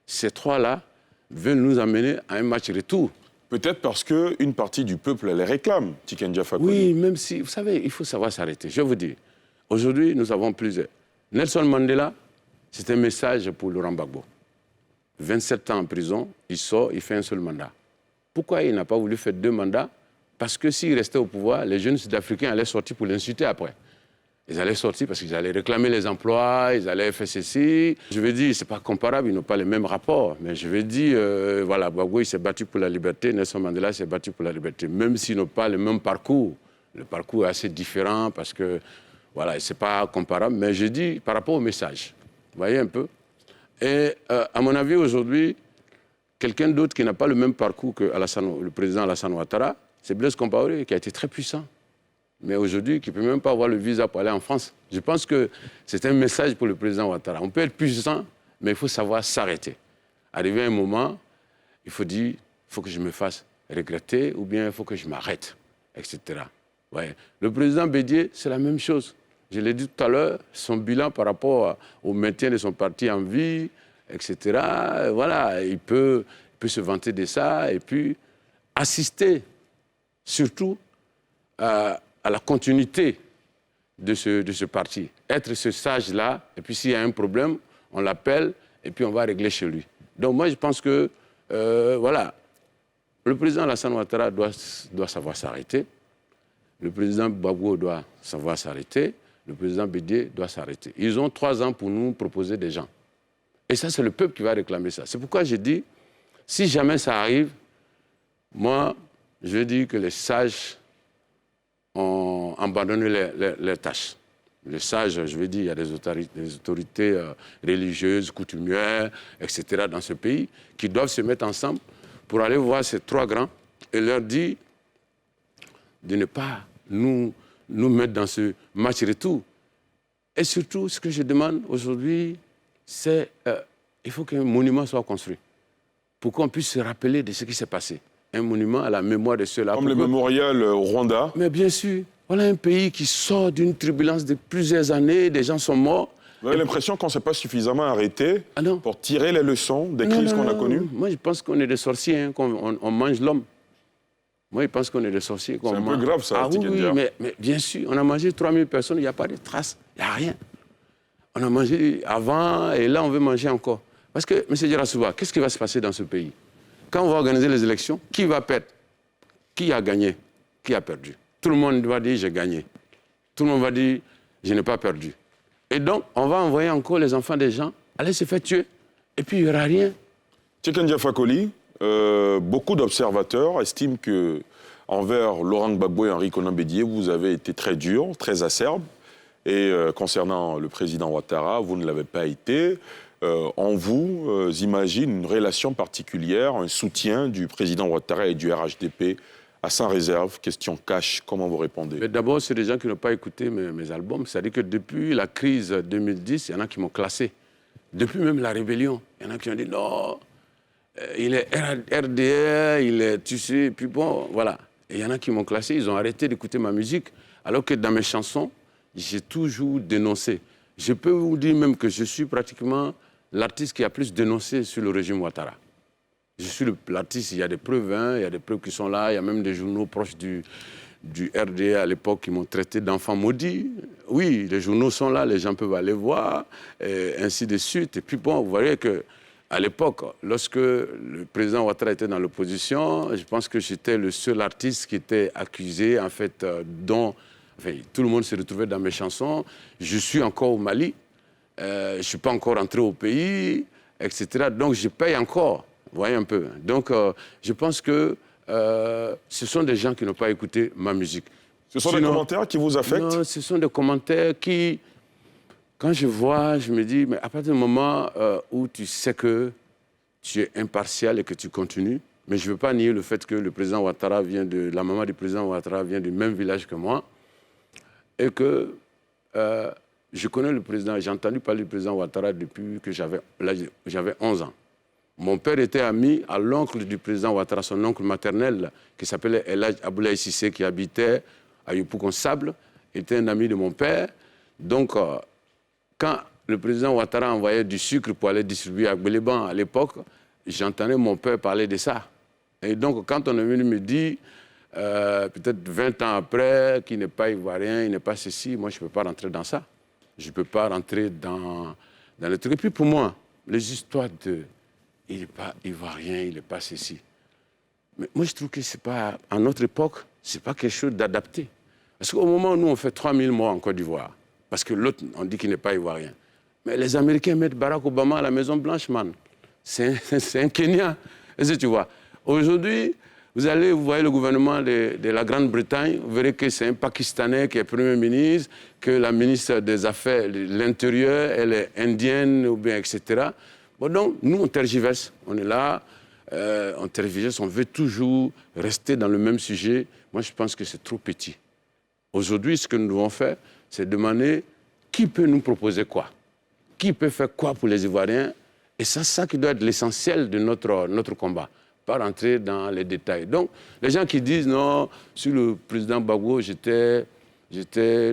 ces 3-là veulent nous amener à un match retour? Peut-être parce qu'une partie du peuple les réclame, Tikendia Fakoly. Oui, même si, vous savez, il faut savoir s'arrêter. Je vais vous dire, aujourd'hui, nous avons plusieurs. Nelson Mandela, c'est un message pour Laurent Gbagbo. 27 ans en prison, il sort, il fait un seul mandat. Pourquoi il n'a pas voulu faire 2 mandats? Parce que s'il restait au pouvoir, les jeunes Sud-Africains allaient sortir pour l'insulter après. Ils allaient sortir parce qu'ils allaient réclamer les emplois, ils allaient faire ceci. Je veux dire, ce n'est pas comparable, ils n'ont pas les mêmes rapports. Mais je veux dire, voilà, Gbagbo, il s'est battu pour la liberté, Nelson Mandela s'est battu pour la liberté. Même s'ils n'ont pas le même parcours. Le parcours est assez différent parce que, voilà, ce n'est pas comparable. Mais je dis, par rapport au message, vous voyez un peu. Et à mon avis, aujourd'hui, quelqu'un d'autre qui n'a pas le même parcours que le président Alassane Ouattara, c'est Blaise Compaoré, qui a été très puissant. Mais aujourd'hui, qui ne peut même pas avoir le visa pour aller en France. Je pense que c'est un message pour le président Ouattara. On peut être puissant, mais il faut savoir s'arrêter. Arrivé à un moment, il faut dire, il faut que je me fasse regretter ou bien il faut que je m'arrête, etc. Ouais. Le président Bédié, c'est la même chose. Je l'ai dit tout à l'heure, son bilan par rapport au maintien de son parti en vie, etc. Voilà, il peut se vanter de ça et puis assister surtout à la continuité de ce parti. Être ce sage-là, et puis s'il y a un problème, on l'appelle, et puis on va régler chez lui. Donc moi, je pense que, voilà, le président Alassane Ouattara doit savoir s'arrêter, le président Gbagbo doit savoir s'arrêter, le président Bédié doit s'arrêter. Ils ont 3 ans pour nous proposer des gens. Et ça, c'est le peuple qui va réclamer ça. C'est pourquoi je dis, si jamais ça arrive, moi, je dis que les sages ont abandonné leurs tâches. Les sages, je veux dire, il y a des autorités religieuses, coutumières, etc. dans ce pays qui doivent se mettre ensemble pour aller voir ces 3 grands et leur dire de ne pas nous mettre dans ce match retour. Et surtout, ce que je demande aujourd'hui, c'est il faut qu'un monument soit construit pour qu'on puisse se rappeler de ce qui s'est passé. Un monument à la mémoire de ceux-là. Comme le mémorial au Rwanda. Mais bien sûr, voilà un pays qui sort d'une turbulence de plusieurs années, des gens sont morts. Vous avez l'impression qu'on ne s'est pas suffisamment arrêté pour tirer les leçons des crises qu'on a connues? Moi, je pense qu'on est des sorciers, hein, qu'on mange l'homme. Moi, je pense qu'on est des sorciers. C'est un peu grave, ça, oui, mais bien sûr, on a mangé 3000 personnes, il n'y a pas de traces, il n'y a rien. On a mangé avant et là, on veut manger encore. Parce que, M. Djarassouba, qu'est-ce qui va se passer dans ce pays? Quand on va organiser les élections, qui va perdre? Qui a gagné? Qui a perdu? Tout le monde va dire j'ai gagné. Tout le monde va dire je n'ai pas perdu. Et donc, on va envoyer encore les enfants des gens aller se faire tuer. Et puis, il n'y aura rien. Tikendia Fakoly, beaucoup d'observateurs estiment que envers Laurent Gbagbo et Henri Konan Bédié, vous avez été très dur, très acerbe. Et concernant le président Ouattara, vous ne l'avez pas été. En vous, imagine une relation particulière, un soutien du président Ouattara et du RHDP à sans réserve. Question cash, comment vous répondez? D'abord, c'est des gens qui n'ont pas écouté mes albums. C'est-à-dire que depuis la crise 2010, il y en a qui m'ont classé. Depuis même la rébellion, il y en a qui ont dit non, il est RDR, il est, tu sais, puis bon, voilà. Et il y en a qui m'ont classé, ils ont arrêté d'écouter ma musique, alors que dans mes chansons, j'ai toujours dénoncé. Je peux vous dire même que je suis pratiquement l'artiste qui a plus dénoncé sur le régime Ouattara. Je suis l'artiste, il y a des preuves, hein, il y a des preuves qui sont là, il y a même des journaux proches du RDA à l'époque qui m'ont traité d'enfant maudit. Oui, les journaux sont là, les gens peuvent aller voir, et ainsi de suite. Et puis bon, vous voyez qu'à l'époque, lorsque le président Ouattara était dans l'opposition, je pense que j'étais le seul artiste qui était accusé, en fait, dont enfin, tout le monde se retrouvait dans mes chansons. Je suis encore au Mali, je ne suis pas encore entré au pays, etc. Donc je paye encore, vous voyez un peu. Donc je pense que ce sont des gens qui n'ont pas écouté ma musique. Ce sont des commentaires qui vous affectent? Non, ce sont des commentaires qui, quand je vois, je me dis, mais à partir du moment où tu sais que tu es impartial et que tu continues, mais je ne veux pas nier le fait que le président Ouattara la maman du président Ouattara vient du même village que moi, et que je connais le président, j'ai entendu parler du président Ouattara depuis que j'avais 11 ans. Mon père était ami à l'oncle du président Ouattara, son oncle maternel, qui s'appelait El Hadj Aboulaye Cissé, qui habitait à Yopougon-Sable, était un ami de mon père. Donc, quand le président Ouattara envoyait du sucre pour aller distribuer à Gbeleban à l'époque, j'entendais mon père parler de ça. Et donc, quand on est venu me dire, peut-être 20 ans après, qu'il n'est pas ivoirien, il n'est pas ceci, moi, je ne peux pas rentrer dans ça. Je ne peux pas rentrer dans le truc. Et puis, pour moi, les histoires de... il n'est pas ivoirien, il n'est pas ceci. Mais moi, je trouve que c'est pas, à notre époque, ce n'est pas quelque chose d'adapté. Parce qu'au moment où nous, on fait 3000 morts en Côte d'Ivoire, parce que l'autre, on dit qu'il n'est pas ivoirien. Mais les Américains mettent Barack Obama à la Maison-Blanche, man. C'est un Kenyan. Est-ce que tu vois? Aujourd'hui, vous voyez le gouvernement de la Grande-Bretagne, vous verrez que c'est un Pakistanais qui est Premier ministre, que la ministre des Affaires, l'Intérieur, elle est indienne, ou bien, etc. Bon, donc, nous, on tergiverse. On est là, on tergiverse, on veut toujours rester dans le même sujet. Moi, je pense que c'est trop petit. Aujourd'hui, ce que nous devons faire, c'est demander qui peut nous proposer quoi, qui peut faire quoi pour les Ivoiriens. Et c'est ça qui doit être l'essentiel de notre combat, pas rentrer dans les détails. Donc, les gens qui disent non, sur le président Gbagbo, j'étais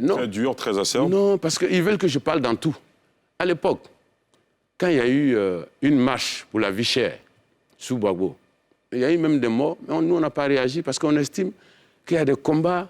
non. Très dur, très acerbe. Non, parce qu'ils veulent que je parle dans tout. À l'époque, quand il y a eu une marche pour la vie chère sous Gbagbo, il y a eu même des morts, mais nous, on n'a pas réagi parce qu'on estime qu'il y a des combats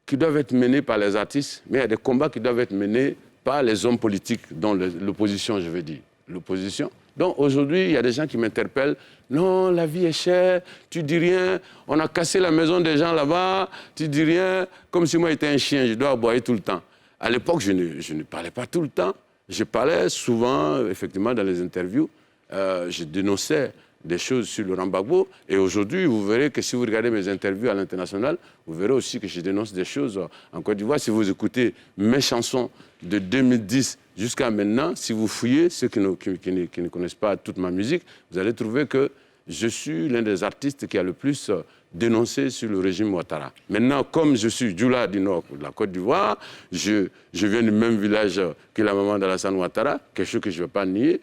qui doivent être menés par les artistes, mais il y a des combats qui doivent être menés par les hommes politiques, dont l'opposition, je veux dire. L'opposition. Donc aujourd'hui, il y a des gens qui m'interpellent. Non, la vie est chère, tu dis rien, on a cassé la maison des gens là-bas, tu dis rien, comme si moi j'étais un chien, je dois aboyer tout le temps. À l'époque, je ne parlais pas tout le temps. Je parlais souvent, effectivement, dans les interviews. Je dénonçais des choses sur Laurent Gbagbo. Et aujourd'hui, vous verrez que si vous regardez mes interviews à l'international, vous verrez aussi que je dénonce des choses en Côte d'Ivoire. Si vous écoutez mes chansons de 2010 jusqu'à maintenant, si vous fouillez, ceux qui ne connaissent pas toute ma musique, vous allez trouver que je suis l'un des artistes qui a le plus dénoncé sur le régime Ouattara. Maintenant, comme je suis Djoula du Nord de la Côte d'Ivoire, je viens du même village que la maman d'Alassane Ouattara, quelque chose que je ne vais pas nier.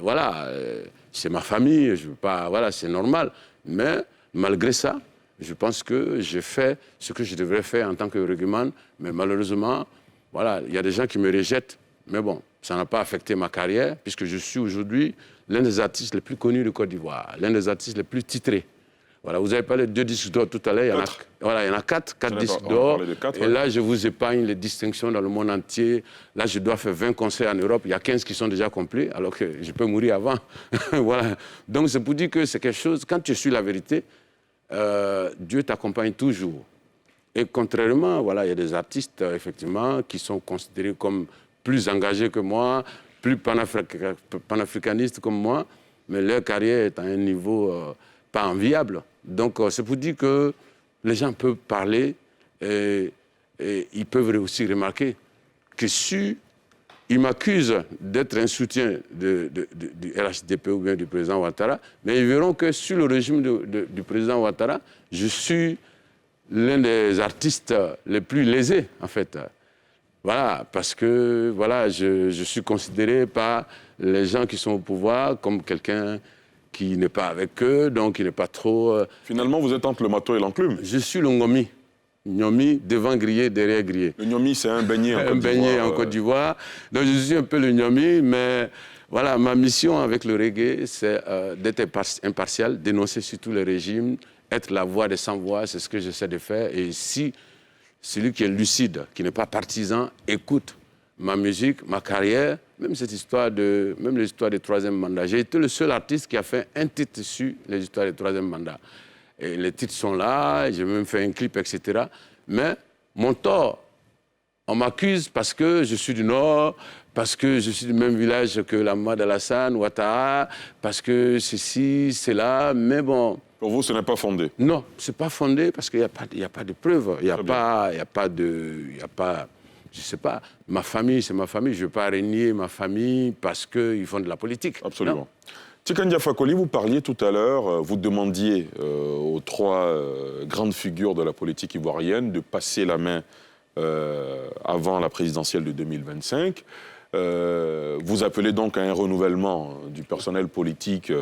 Voilà, c'est ma famille, je veux pas, voilà, c'est normal. Mais malgré ça, je pense que j'ai fait ce que je devrais faire en tant que rugbyman. Mais malheureusement, voilà, il y a des gens qui me rejettent. Mais bon, ça n'a pas affecté ma carrière, puisque je suis aujourd'hui l'un des artistes les plus connus de Côte d'Ivoire, l'un des artistes les plus titrés. Voilà, vous avez parlé de 2 disques d'or tout à l'heure, il y en a 4 disques d'or. Et là, je vous épargne les distinctions dans le monde entier. Là, je dois faire 20 concerts en Europe. Il y a 15 qui sont déjà complets, alors que je peux mourir avant. Voilà. Donc, c'est pour dire que c'est quelque chose, quand tu suis la vérité, Dieu t'accompagne toujours. Et contrairement, voilà, il y a des artistes, effectivement, qui sont considérés comme plus engagés que moi, plus panafricanistes comme moi. mais leur carrière est à un niveau pas enviable. Donc, c'est pour dire que les gens peuvent parler et ils peuvent aussi remarquer que si ils m'accusent d'être un soutien du RHDP ou bien du président Ouattara, mais ils verront que sur le régime du président Ouattara, je suis l'un des artistes les plus lésés, en fait. Voilà, parce que voilà, je suis considéré par les gens qui sont au pouvoir comme quelqu'un qui n'est pas avec eux, donc qui n'est pas trop... Finalement, vous êtes entre le marteau et l'enclume. Je suis le Ngomi. Gnomi, devant grillé, derrière grillé. Le Gnomi, c'est un beignet en Côte d'Ivoire. Un beignet en Côte d'Ivoire. Donc, je suis un peu le Gnomi, mais voilà, ma mission avec le reggae, c'est d'être impartial, dénoncer surtout le régime, être la voix des sans-voix, c'est ce que j'essaie de faire. Et si celui qui est lucide, qui n'est pas partisan, écoute ma musique, ma carrière, même cette histoire même l'histoire du troisième mandat. J'ai été le seul artiste qui a fait un titre sur les histoires du troisième mandat. Et les titres sont là, j'ai même fait un clip, etc. Mais mon tort, on m'accuse parce que je suis du Nord, parce que je suis du même village que la maman d'Alassane, Ouattara, parce que ceci, c'est là, mais bon... Pour vous, ce n'est pas fondé? Non, ce n'est pas fondé parce qu'il n'y a pas de preuves. Il n'y a pas, je ne sais pas, ma famille, c'est ma famille. Je ne veux pas régner ma famille parce qu'ils font de la politique. Absolument. Non. Tiken Fakoli, vous parliez tout à l'heure, vous demandiez aux trois grandes figures de la politique ivoirienne de passer la main avant la présidentielle de 2025. Vous appelez donc à un renouvellement du personnel politique.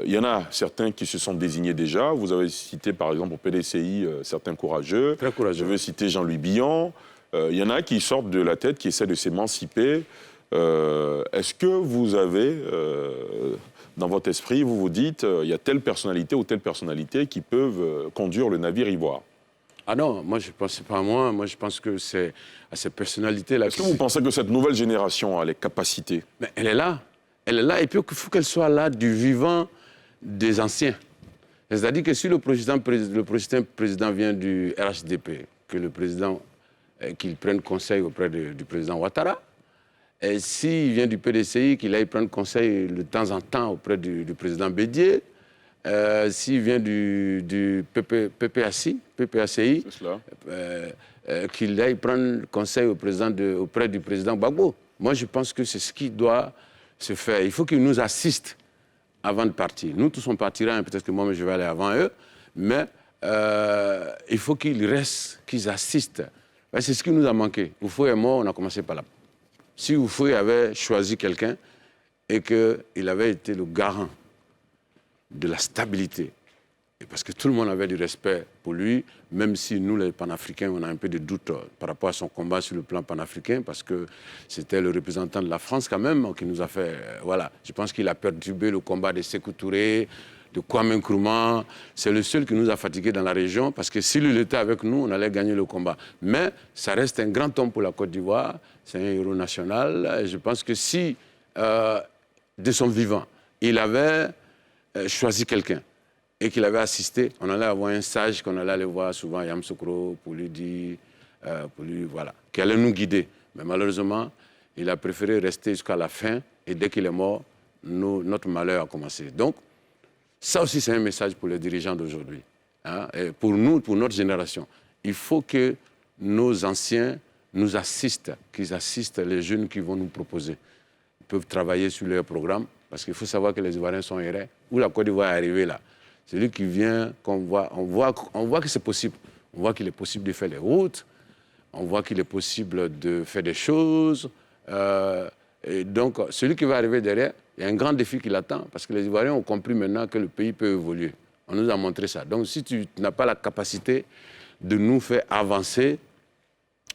Il y en a certains qui se sont désignés déjà. Vous avez cité par exemple au PDCI certains courageux. Très courageux. Je veux citer Jean-Louis Billon. Il y en a qui sortent de la tête, qui essaient de s'émanciper. Est-ce que vous avez, dans votre esprit, vous vous dites, il y a telle personnalité ou telle personnalité qui peuvent conduire le navire ivoire? Ah non, moi je ne pense pas à moi. Moi je pense que c'est à ces personnalités-là. Est-ce que vous pensez que cette nouvelle génération a les capacités? Mais elle est là. Elle est là et puis il faut qu'elle soit là du vivant des anciens. C'est-à-dire que si le prochain président vient du RHDP, que le président, qu'il prenne conseil auprès du président Ouattara, et s'il vient du PDCI, qu'il aille prendre conseil de temps en temps auprès du président Bédié, s'il vient du PPACI, qu'il aille prendre conseil auprès du président Gbagbo. Moi, je pense que c'est ce qui doit se faire. Il faut qu'il nous assiste avant de partir. Nous tous on partira, hein, peut-être que moi je vais aller avant eux, mais il faut qu'ils restent, qu'ils assistent. C'est ce qui nous a manqué. Oufoué est mort, on a commencé par là. Si Oufoué avait choisi quelqu'un et qu'il avait été le garant de la stabilité, et parce que tout le monde avait du respect pour lui, même si nous, les panafricains, on a un peu de doute par rapport à son combat sur le plan panafricain, parce que c'était le représentant de la France quand même qui nous a fait... voilà, je pense qu'il a perturbé le combat de Sékou Touré, de Kwame Nkrumah. C'est le seul qui nous a fatigués dans la région, parce que s'il était avec nous, on allait gagner le combat. Mais ça reste un grand homme pour la Côte d'Ivoire, c'est un héros national. Et je pense que si, de son vivant, il avait choisi quelqu'un, et qu'il avait assisté, on allait avoir un sage qu'on allait aller voir souvent, Yamoussoukro, pour lui dire, voilà, qui allait nous guider. Mais malheureusement, il a préféré rester jusqu'à la fin, et dès qu'il est mort, notre malheur a commencé. Donc, ça aussi, c'est un message pour les dirigeants d'aujourd'hui, hein, et pour nous, pour notre génération. Il faut que nos anciens nous assistent, qu'ils assistent les jeunes qui vont nous proposer. Ils peuvent travailler sur leur programme, parce qu'il faut savoir que les Ivoiriens sont errés. Où la Côte d'Ivoire est arrivée là? Celui qui vient, on voit que c'est possible. On voit qu'il est possible de faire les routes, on voit qu'il est possible de faire des choses. Et donc, celui qui va arriver derrière, il y a un grand défi qui l'attend, parce que les Ivoiriens ont compris maintenant que le pays peut évoluer. On nous a montré ça. Donc, si tu n'as pas la capacité de nous faire avancer,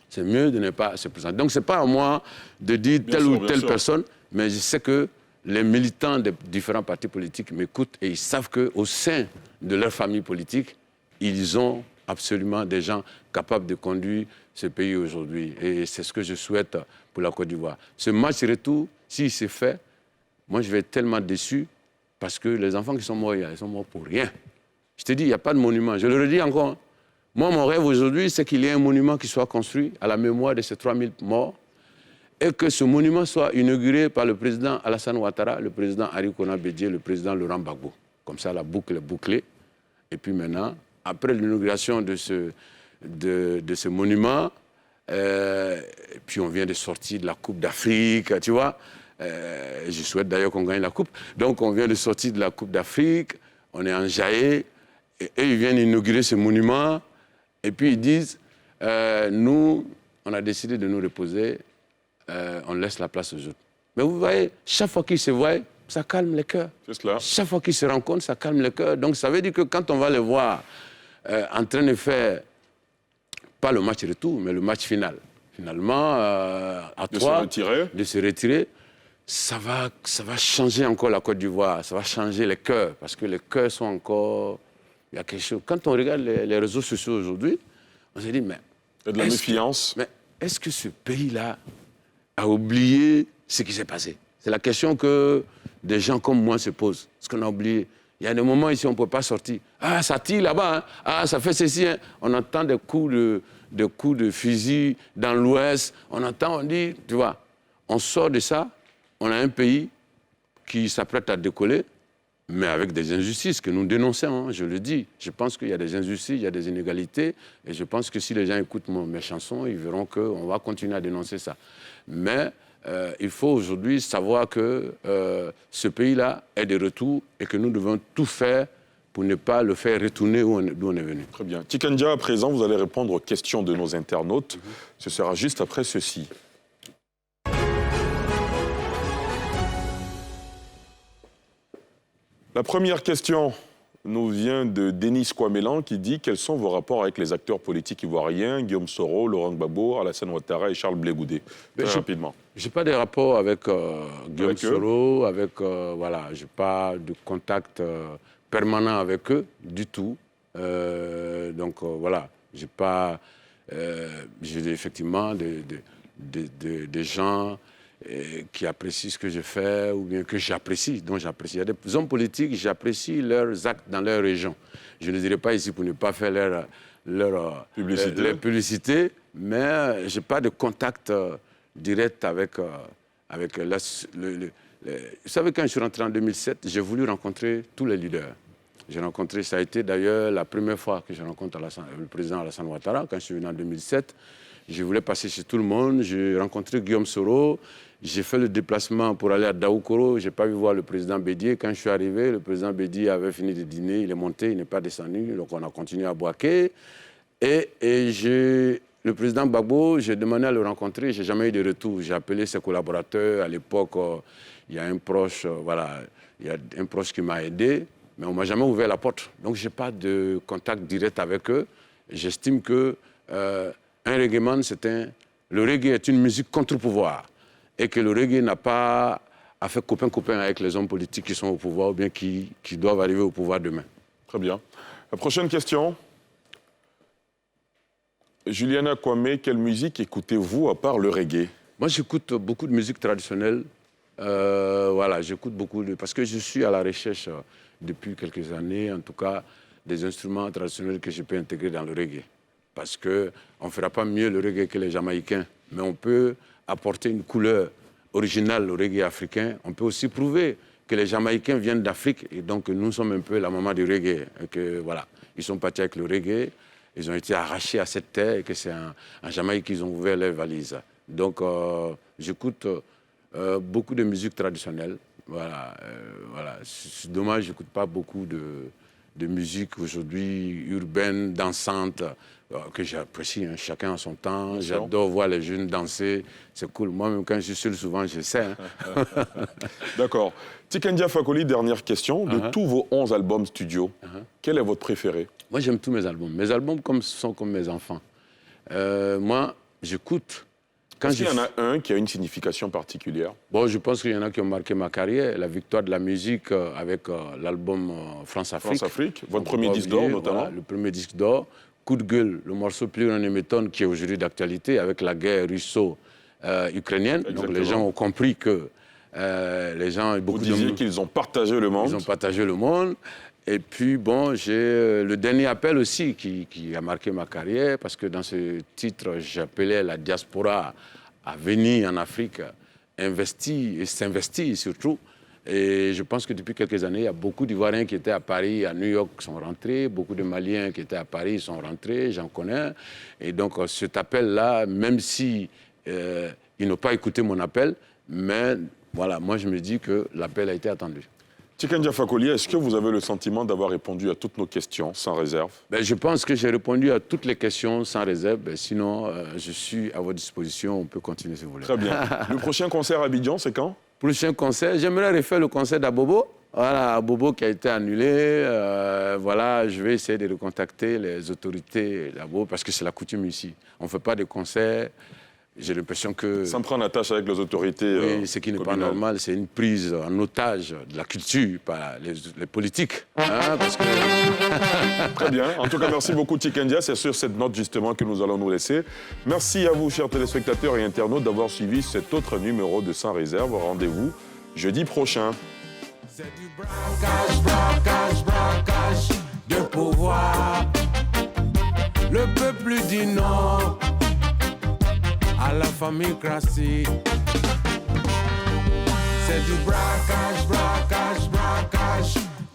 c'est mieux de ne pas se présenter. Donc, ce n'est pas à moi de dire telle ou telle personne, mais je sais que les militants des différents partis politiques m'écoutent et ils savent qu'au sein de leur famille politique, ils ont absolument des gens capables de conduire ce pays aujourd'hui. Et c'est ce que je souhaite pour la Côte d'Ivoire. Ce match retour, s'il s'est fait, moi je vais être tellement déçu parce que les enfants qui sont morts, ils sont morts pour rien. Je te dis, il n'y a pas de monument. Je le redis encore. Hein. Moi, mon rêve aujourd'hui, c'est qu'il y ait un monument qui soit construit à la mémoire de ces 3000 morts et que ce monument soit inauguré par le président Alassane Ouattara, le président Arikona Bédié, le président Laurent Gbagbo. Comme ça, la boucle est bouclée. Et puis maintenant, après l'inauguration de ce monument, puis on vient de sortir de la Coupe d'Afrique, tu vois. Je souhaite d'ailleurs qu'on gagne la Coupe. Donc on vient de sortir de la Coupe d'Afrique, on est en Jaé, et ils viennent inaugurer ce monument, et puis ils disent, nous, on a décidé de nous reposer, on laisse la place aux autres. Mais vous voyez, chaque fois qu'ils se voient, ça calme les cœurs. C'est cela. Chaque fois qu'ils se rencontrent, ça calme les cœurs. Donc ça veut dire que quand on va les voir en train de faire, pas le match retour, mais le match final, finalement, à trois, de se retirer, ça va changer encore la Côte d'Ivoire, ça va changer les cœurs, parce que les cœurs sont encore... Il y a quelque chose. Quand on regarde les réseaux sociaux aujourd'hui, on se dit, mais... Il y a de la méfiance. Mais est-ce que ce pays-là a oublié ce qui s'est passé? C'est la question que des gens comme moi se posent. Est-ce qu'on a oublié? Il y a des moments ici, on ne peut pas sortir. Ah, ça tire là-bas, hein. Ah, ça fait ceci. Hein. On entend des coups de fusil dans l'Ouest. On entend, on dit, tu vois, on sort de ça. On a un pays qui s'apprête à décoller, mais avec des injustices que nous dénonçons, hein, je le dis. Je pense qu'il y a des injustices, il y a des inégalités, et je pense que si les gens écoutent mes chansons, ils verront qu'on va continuer à dénoncer ça. Mais il faut aujourd'hui savoir que ce pays-là est de retour et que nous devons tout faire pour ne pas le faire retourner d'où on est venu. Très bien. Tikenja, à présent, vous allez répondre aux questions de nos internautes. Ce sera juste après ceci. La première question nous vient de Denis Kouamélan qui dit « Quels sont vos rapports avec les acteurs politiques ivoiriens, Guillaume Soro, Laurent Gbagbo, Alassane Ouattara et Charles Blé Goudé ?» Très rapidement. Je n'ai pas de rapport avec Guillaume Soro, voilà, je n'ai pas de contact permanent avec eux du tout. Voilà, j'ai pas... j'ai effectivement des gens qui apprécient ce que je fais ou bien que j'apprécie, dont j'apprécie. Il y a des hommes politiques, j'apprécie leurs actes dans leur région. Je ne dirais pas ici pour ne pas faire leur publicité, mais je n'ai pas de contact direct avec vous savez, quand je suis rentré en 2007, j'ai voulu rencontrer tous les leaders. J'ai rencontré, ça a été d'ailleurs la première fois que je rencontre le président Alassane Ouattara, quand je suis venu en 2007. Je voulais passer chez tout le monde. J'ai rencontré Guillaume Soro. J'ai fait le déplacement pour aller à Daoukoro. Je n'ai pas vu voir le président Bédié. Quand je suis arrivé, le président Bédié avait fini de dîner. Il est monté, il n'est pas descendu. Donc on a continué à boaquer. Et le président Gbagbo, j'ai demandé à le rencontrer. Je n'ai jamais eu de retour. J'ai appelé ses collaborateurs. À l'époque, il y a un proche, il y a un proche qui m'a aidé. Mais on ne m'a jamais ouvert la porte. Donc je n'ai pas de contact direct avec eux. J'estime que... un reggaeman, le reggae est une musique contre-pouvoir et que le reggae n'a pas à faire copain-copain avec les hommes politiques qui sont au pouvoir ou bien qui doivent arriver au pouvoir demain. Très bien. La prochaine question. Juliana Kwame, quelle musique écoutez-vous à part le reggae? Moi, j'écoute beaucoup de musique traditionnelle. Voilà, j'écoute beaucoup parce que je suis à la recherche depuis quelques années, en tout cas, des instruments traditionnels que je peux intégrer dans le reggae. Parce qu'on ne fera pas mieux le reggae que les Jamaïcains, mais on peut apporter une couleur originale au reggae africain. On peut aussi prouver que les Jamaïcains viennent d'Afrique et donc nous sommes un peu la maman du reggae. Et que, voilà, ils sont partis avec le reggae, ils ont été arrachés à cette terre et que c'est en Jamaïque qu'ils ont ouvert leurs valises. Donc j'écoute beaucoup de musique traditionnelle. Voilà, c'est dommage, je n'écoute pas beaucoup de musique aujourd'hui urbaine, dansante, que j'apprécie, hein, chacun a son temps. J'adore voir les jeunes danser, c'est cool. Moi-même, quand je suis seul, souvent, je sais. Hein. D'accord. Tikenja Fakoly, dernière question. De tous vos 11 albums studio, quel est votre préféré? Moi, j'aime tous mes albums. Mes albums sont comme mes enfants. Moi, j'écoute... Est-ce qu'il y en a un qui a une signification particulière? Bon, je pense qu'il y en a qui ont marqué ma carrière. La victoire de la musique avec l'album France-Afrique. France-Afrique, votre premier disque d'or notamment. Voilà, le premier disque d'or. Coup de gueule, le morceau Plus rien ne m'étonne, qui est aujourd'hui d'actualité avec la guerre russo-ukrainienne. Donc les gens ont compris que les gens... Vous disiez qu'ils ont partagé le monde. Ils ont partagé le monde. Et puis, bon, j'ai le dernier appel aussi qui a marqué ma carrière, parce que dans ce titre, j'appelais la diaspora à venir en Afrique, investir et s'investir surtout. Et je pense que depuis quelques années, il y a beaucoup d'Ivoiriens qui étaient à Paris, à New York, qui sont rentrés. Beaucoup de Maliens qui étaient à Paris sont rentrés, j'en connais. Et donc, cet appel-là, même si ils n'ont pas écouté mon appel, mais voilà, moi, je me dis que l'appel a été attendu. Tikendia Fakoly, est-ce que vous avez le sentiment d'avoir répondu à toutes nos questions sans réserve? Je pense que j'ai répondu à toutes les questions sans réserve. Sinon, je suis à votre disposition. On peut continuer si vous voulez. Très bien. Le prochain concert à Abidjan, c'est quand? Prochain concert, j'aimerais refaire le concert d'Abobo. Voilà, Abobo qui a été annulé. Voilà, je vais essayer de recontacter les autorités d'Abobo parce que c'est la coutume ici. On ne fait pas de concerts. J'ai l'impression que... Sans prendre la tâche avec les autorités oui, ce qui n'est pas normal, c'est une prise en otage de la culture par les politiques. Hein, parce que... Très bien. En tout cas, merci beaucoup, Tikendia. C'est sur cette note, justement, que nous allons nous laisser. Merci à vous, chers téléspectateurs et internautes, d'avoir suivi cet autre numéro de Sans Réserve. Rendez-vous jeudi prochain. C'est du braquage de pouvoir. Le peuple dit non à la famille classique. C'est du braquage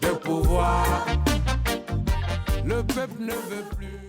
de pouvoir. Le peuple ne veut plus.